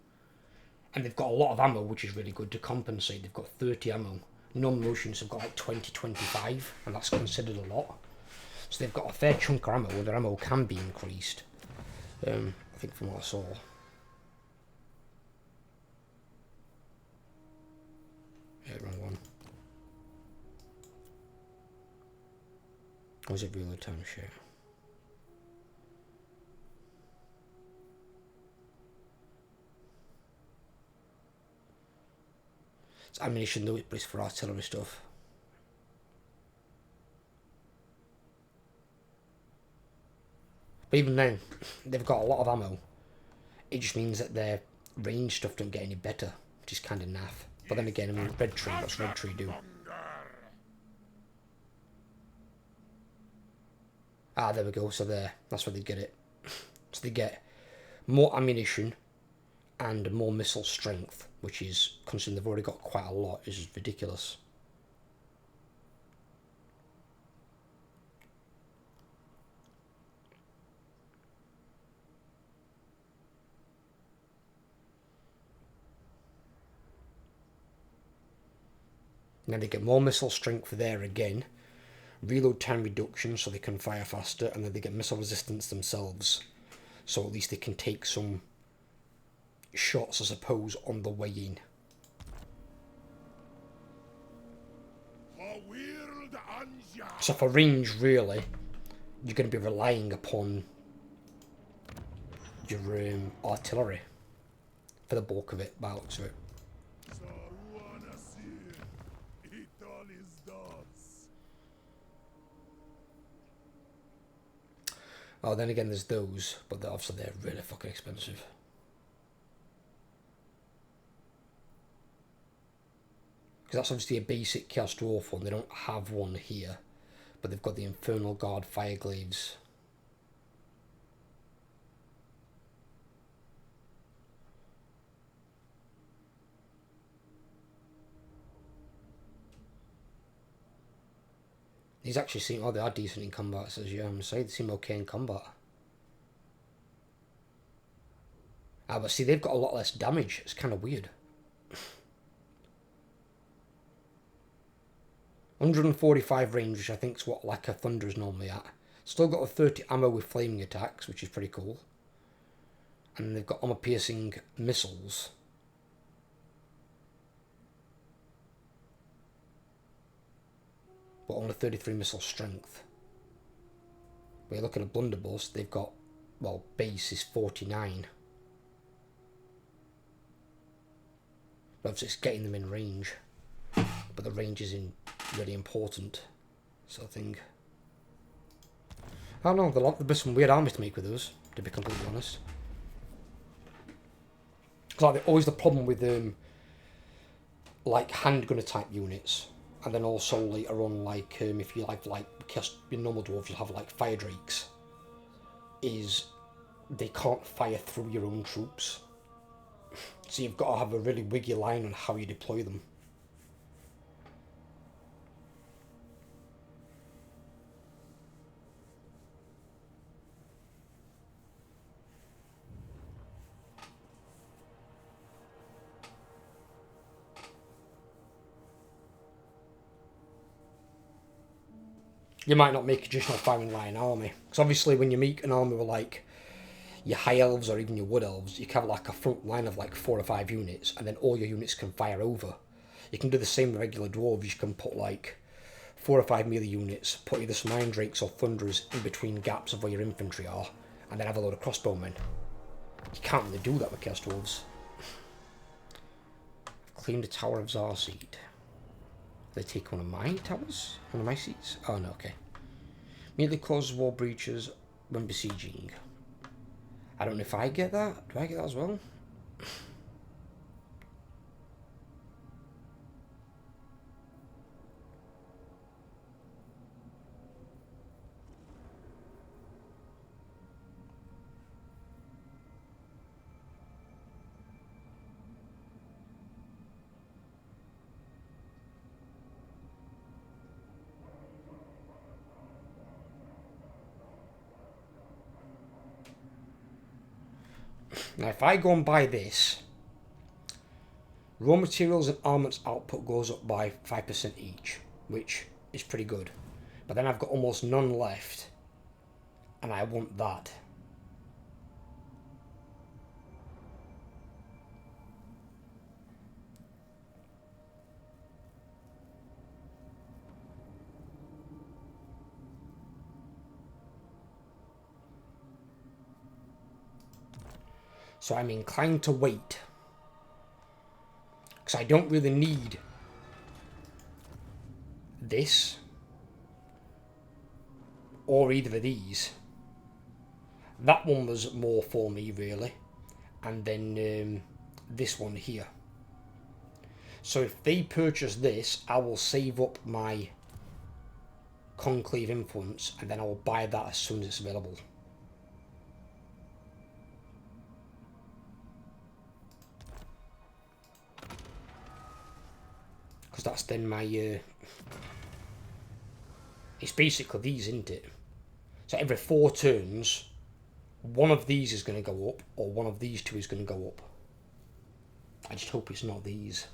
And they've got a lot of ammo, which is really good to compensate. They've got 30 ammo. Normal motions have got like 20, 25, and that's considered a lot. So they've got a fair chunk of ammo, and their ammo can be increased. I think from what I saw. Yeah, wrong one. Or was it real time share? It's ammunition though, but it's for artillery stuff. But even then, they've got a lot of ammo. It just means that their range stuff don't get any better, which is kind of naff. But then again, I mean, Red Tree, what's Red Tree do? Ah, there we go. So there, that's where they get it. So they get more ammunition and more missile strength, which is, considering they've already got quite a lot, is just ridiculous. And then they get more missile strength there again, reload time reduction so they can fire faster, and then they get missile resistance themselves, so at least they can take some shots, I suppose, on the way in. So for range, really, you're going to be relying upon your artillery for the bulk of it, by the looks of it. Oh, then again, there's those, but obviously they're really fucking expensive. Because that's obviously a basic Chaos Dwarf one. They don't have one here, but they've got the Infernal Guard Fireglaves. These actually seem, oh, they are decent in combat, says, yeah, I'm gonna say, they seem okay in combat. Ah, but see, they've got a lot less damage. It's kind of weird. 145 range, which I think is what like a Thunder is normally at. Still got a 30 ammo with flaming attacks, which is pretty cool. And they've got armor-piercing missiles. But only 33 missile strength. But you look at a blunderbuss, they've got, well, base is 49. But obviously it's getting them in range. But the range is really important, sort of thing. I don't know, there'll be some weird armies to make with those, to be completely honest. It's like always the problem with like handgunner type units, and then also later on, like if you have like your normal dwarves, you have like fire drakes, is they can't fire through your own troops. So you've got to have a really wiggy line on how you deploy them. You might not make a traditional firing line army. Because obviously when you make an army with like your high elves or even your wood elves, you can have like a front line of like 4 or 5 units, and then all your units can fire over. You can do the same with regular dwarves. You can put like 4 or 5 melee units, put either some iron drakes or thunderers in between gaps of where your infantry are, and then have a load of crossbowmen. You can't really do that with Chaos Dwarves. Clean the Tower of Zarseed. They take one of my towers? One of my seats? Oh no, okay. Immediately causes wall breaches when besieging. I don't know if I get that. Do I get that as well? Now, if I go and buy this, raw materials and armaments output goes up by 5% each, which is pretty good. But then I've got almost none left, and I want that. So I'm inclined to wait. Because I don't really need this. Or either of these. That one was more for me, really. And then this one here. So if they purchase this, I will save up my Conclave Influence, and then I'll buy that as soon as it's available. Because that's then my... it's basically these, isn't it? So every 4 turns, one of these is going to go up, or one of these two is going to go up. I just hope it's not these.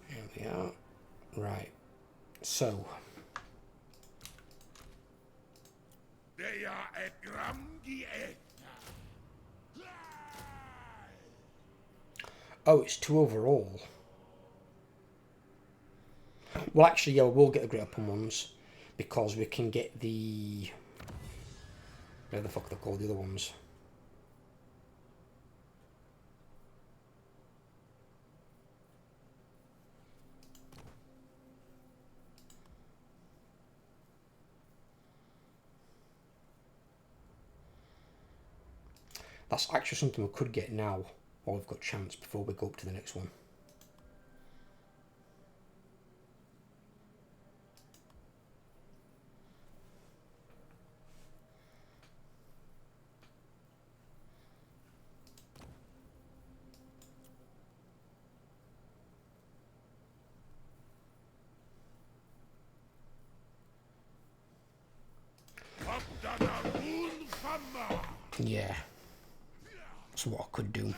Here we are. Right. So. Oh, it's 2 overall. Well, actually, yeah, we'll get the Great Open ones because we can get the... Where the fuck they're called, the other ones? That's actually something we could get now while we've got chance before we go up to the next one. Yeah. That's what I could do.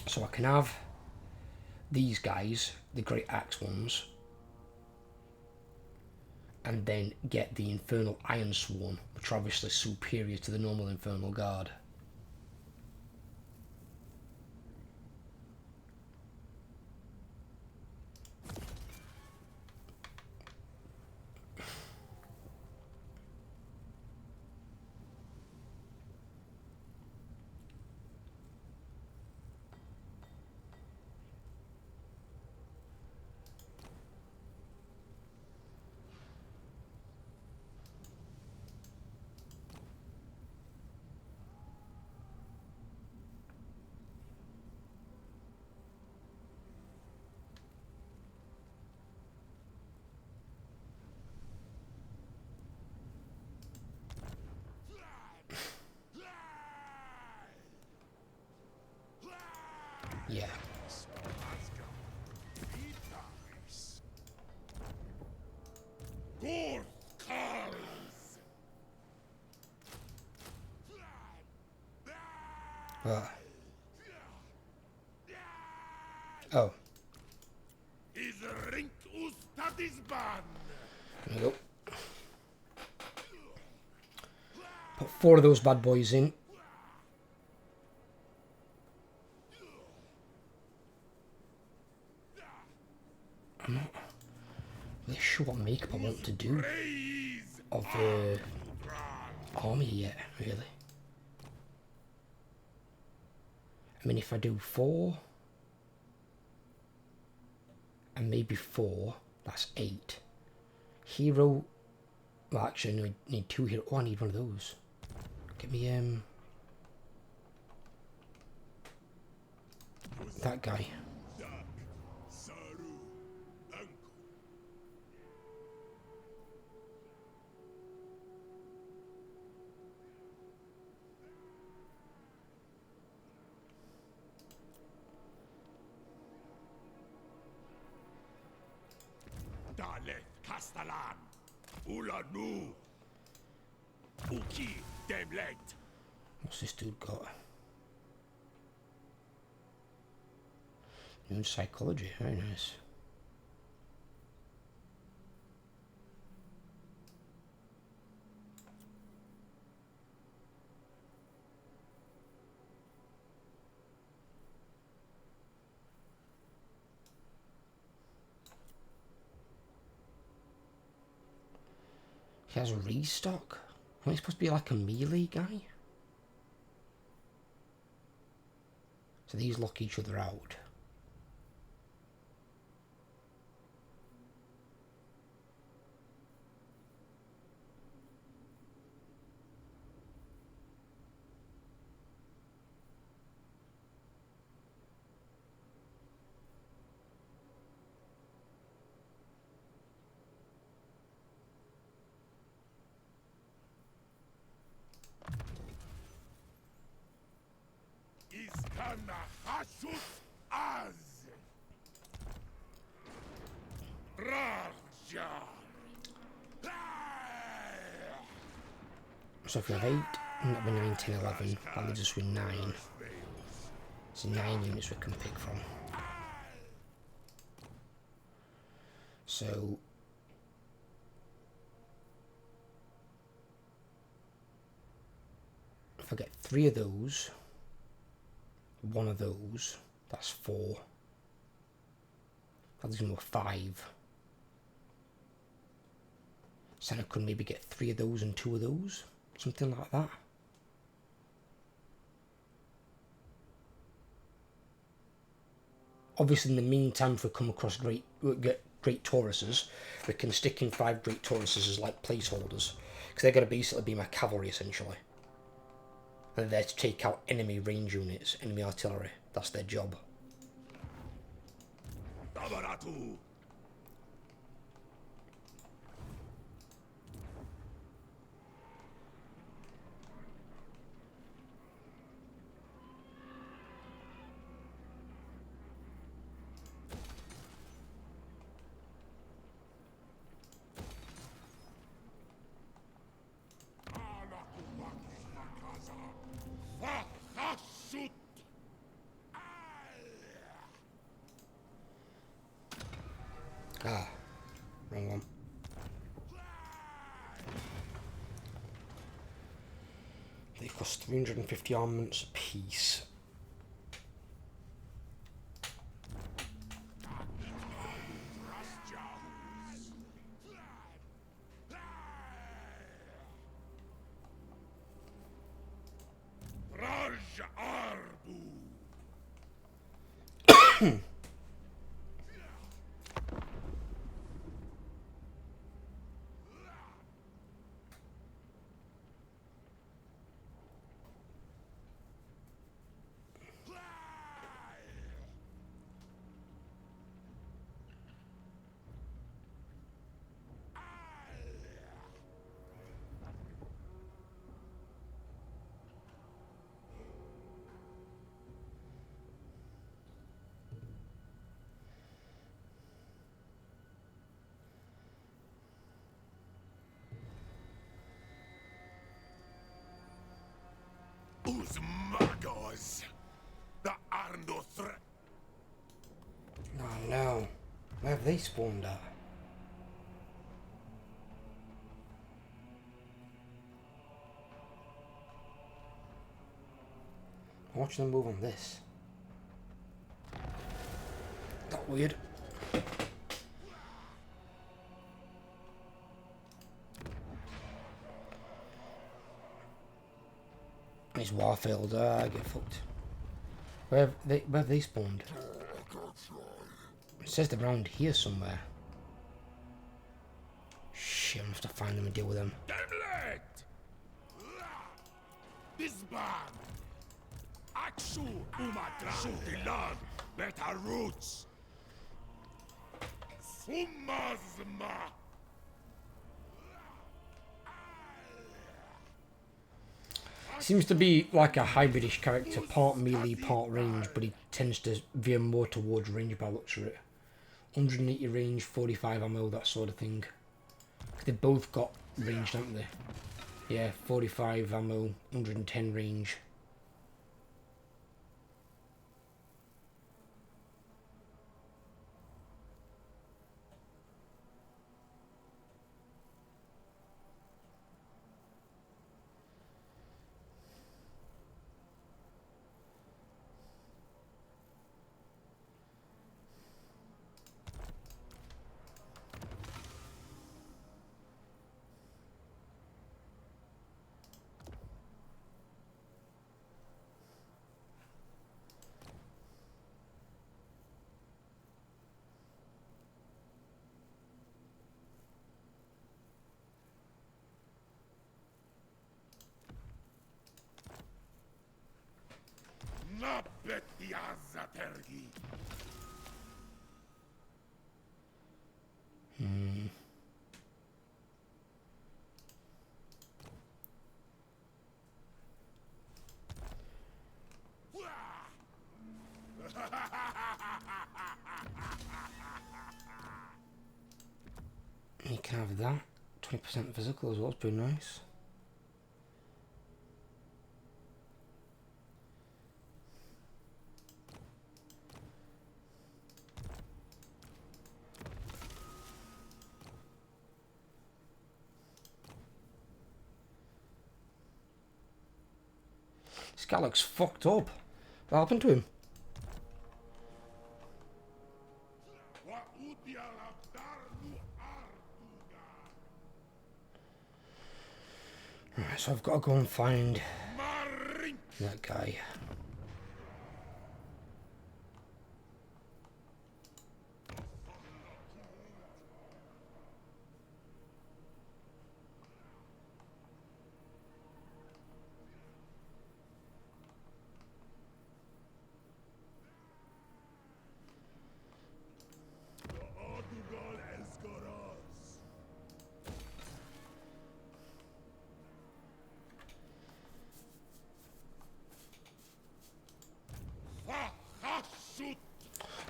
So I can have these guys, the Great Axe ones, and then get the Infernal Iron Sworn, which are obviously superior to the normal Infernal Guard. Yeah. Oh. There we go. Put 4 of those bad boys in. I'm not really sure what makeup I want to do of army yet, really. I mean, if I do 4 and maybe 4, that's 8. Hero. Well, actually, no, I need 2 hero. Oh, I need one of those. Get me that guy. What's this dude got? New psychology, very nice. He has a restock. He's supposed to be like a melee guy. So these lock each other out. So if we have 8, that'll be 9, 10, 11. That leaves us with 9. So 9 units we can pick from. So if I get 3 of those, 1 of those, that's 4. That leaves me with 5. So I could maybe get 3 of those and 2 of those. Something like that. Obviously, in the meantime, if we come across great Tauruses, we can stick in 5 great Tauruses as like placeholders, because they're going to basically be my cavalry essentially. And they're there to take out enemy range units, enemy artillery. That's their job. Ah, wrong one. They cost 350 armaments apiece. Os magos! The are no threat. Oh no. Where have they spawned at? Watch them move on this. That weird. It's Warfield, I get fucked. Where have they spawned? It says they're around here somewhere. Shit, I'm gonna have to find them and deal with them. This band! Akshu Umatra! Shutilan! Better roots! Sumazma! Seems to be like a hybridish character, part melee, part range, but he tends to veer more towards range by the looks of it. 180 range, 45 ammo, that sort of thing. They've both got range, don't they? Yeah, 45 ammo, 110 range. You can have that. 20% physical as well, it's pretty nice. This guy looks fucked up. What happened to him? Right, so I've got to go and find that guy.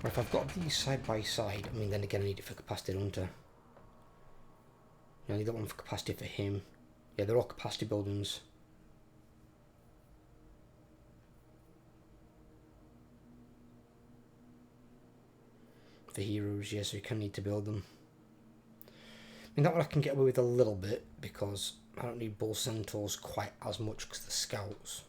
Or if I've got these side by side, I mean, then again I need it for capacity, don't I? Yeah, I need that one for capacity for him. Yeah, they're all capacity buildings. For heroes, yeah, so you can need to build them. I mean, that one I can get away with a little bit, because I don't need bull centaurs quite as much because they're scouts.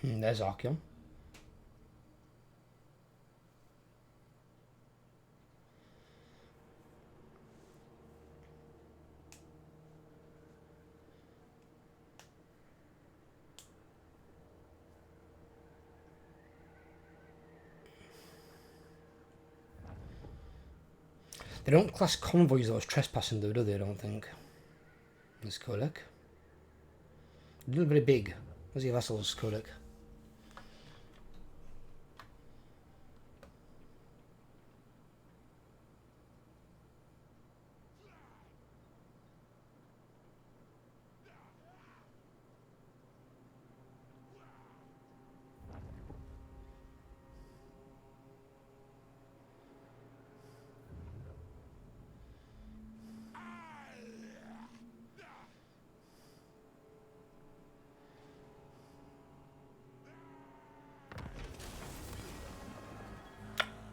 There's Archeon. They don't class convoys though as trespassing though, do they? I don't think. This codec. A little bit big. Where's your vessel's codec?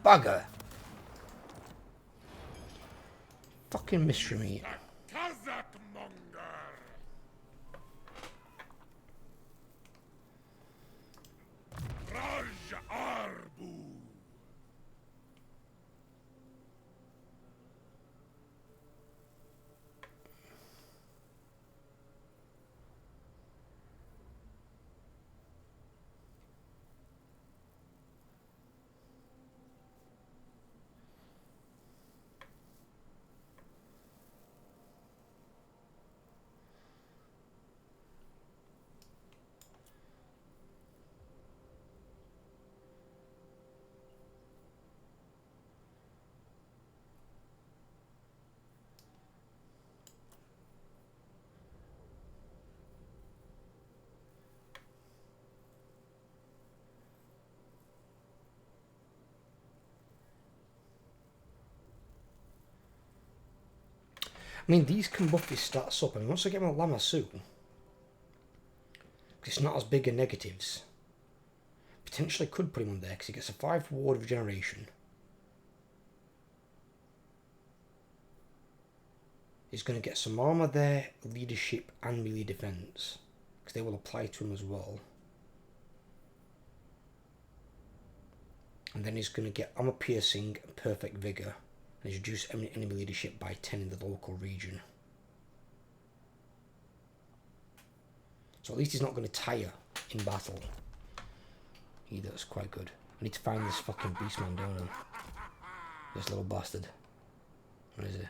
Bugger! Fucking mystery meat. I mean, these can buff his stats up, and once I get my Lamassu, because it's not as big a negatives, potentially could put him on there, because he gets a 5 ward of regeneration. He's going to get some armor there, leadership, and melee defense, because they will apply to him as well. And then he's going to get armor piercing, perfect vigor, and he's reduced enemy leadership by 10 in the local region. So at least he's not going to tire in battle. Either, that's quite good. I need to find this fucking beastman, don't I? This little bastard. Where is he?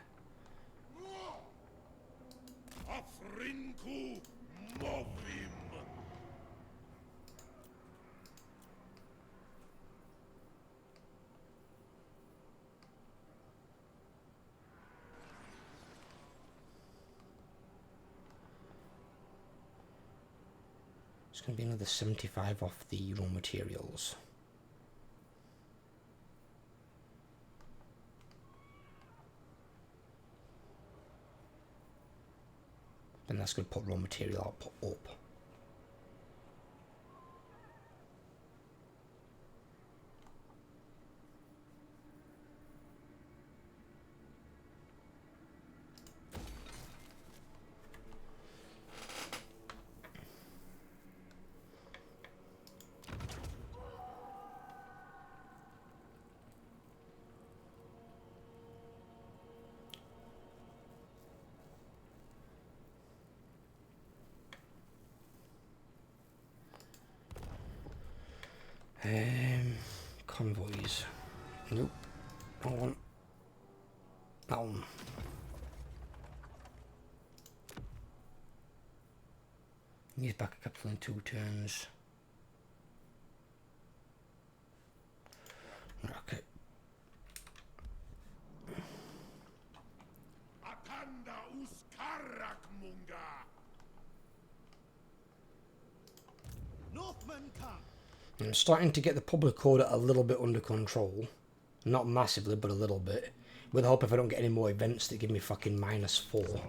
It's going to be another 75 off the raw materials. And that's going to put raw material output up. Convoys. Nope. Wrong one. That one. He's back a capsule in 2 turns. Okay. Northmen come. I'm starting to get the public order a little bit under control. Not massively, but a little bit. With the hope if I don't get any more events that give me fucking -4.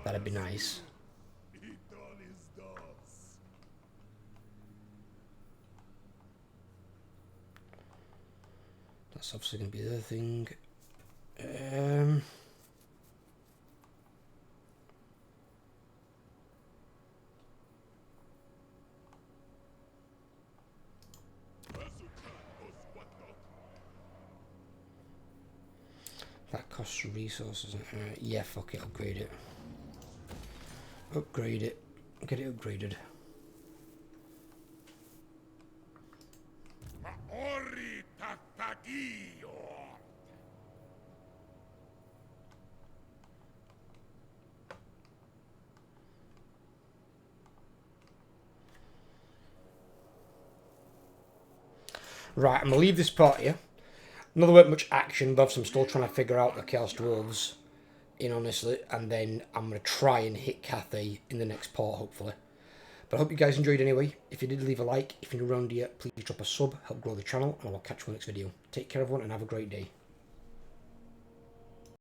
That'd be nice. That's obviously going to be the other thing. That costs resources. Yeah, fuck it, upgrade it. Upgrade it. Get it upgraded. Right, I'm going to leave this part here. Not there weren't much action, but I'm still trying to figure out the Chaos Dwarves, in honestly, and then I'm going to try and hit Cathay in the next part, hopefully. But I hope you guys enjoyed anyway. If you did, leave a like. If you're new around here, please drop a sub, help grow the channel, and I'll catch you in the next video. Take care everyone, and have a great day.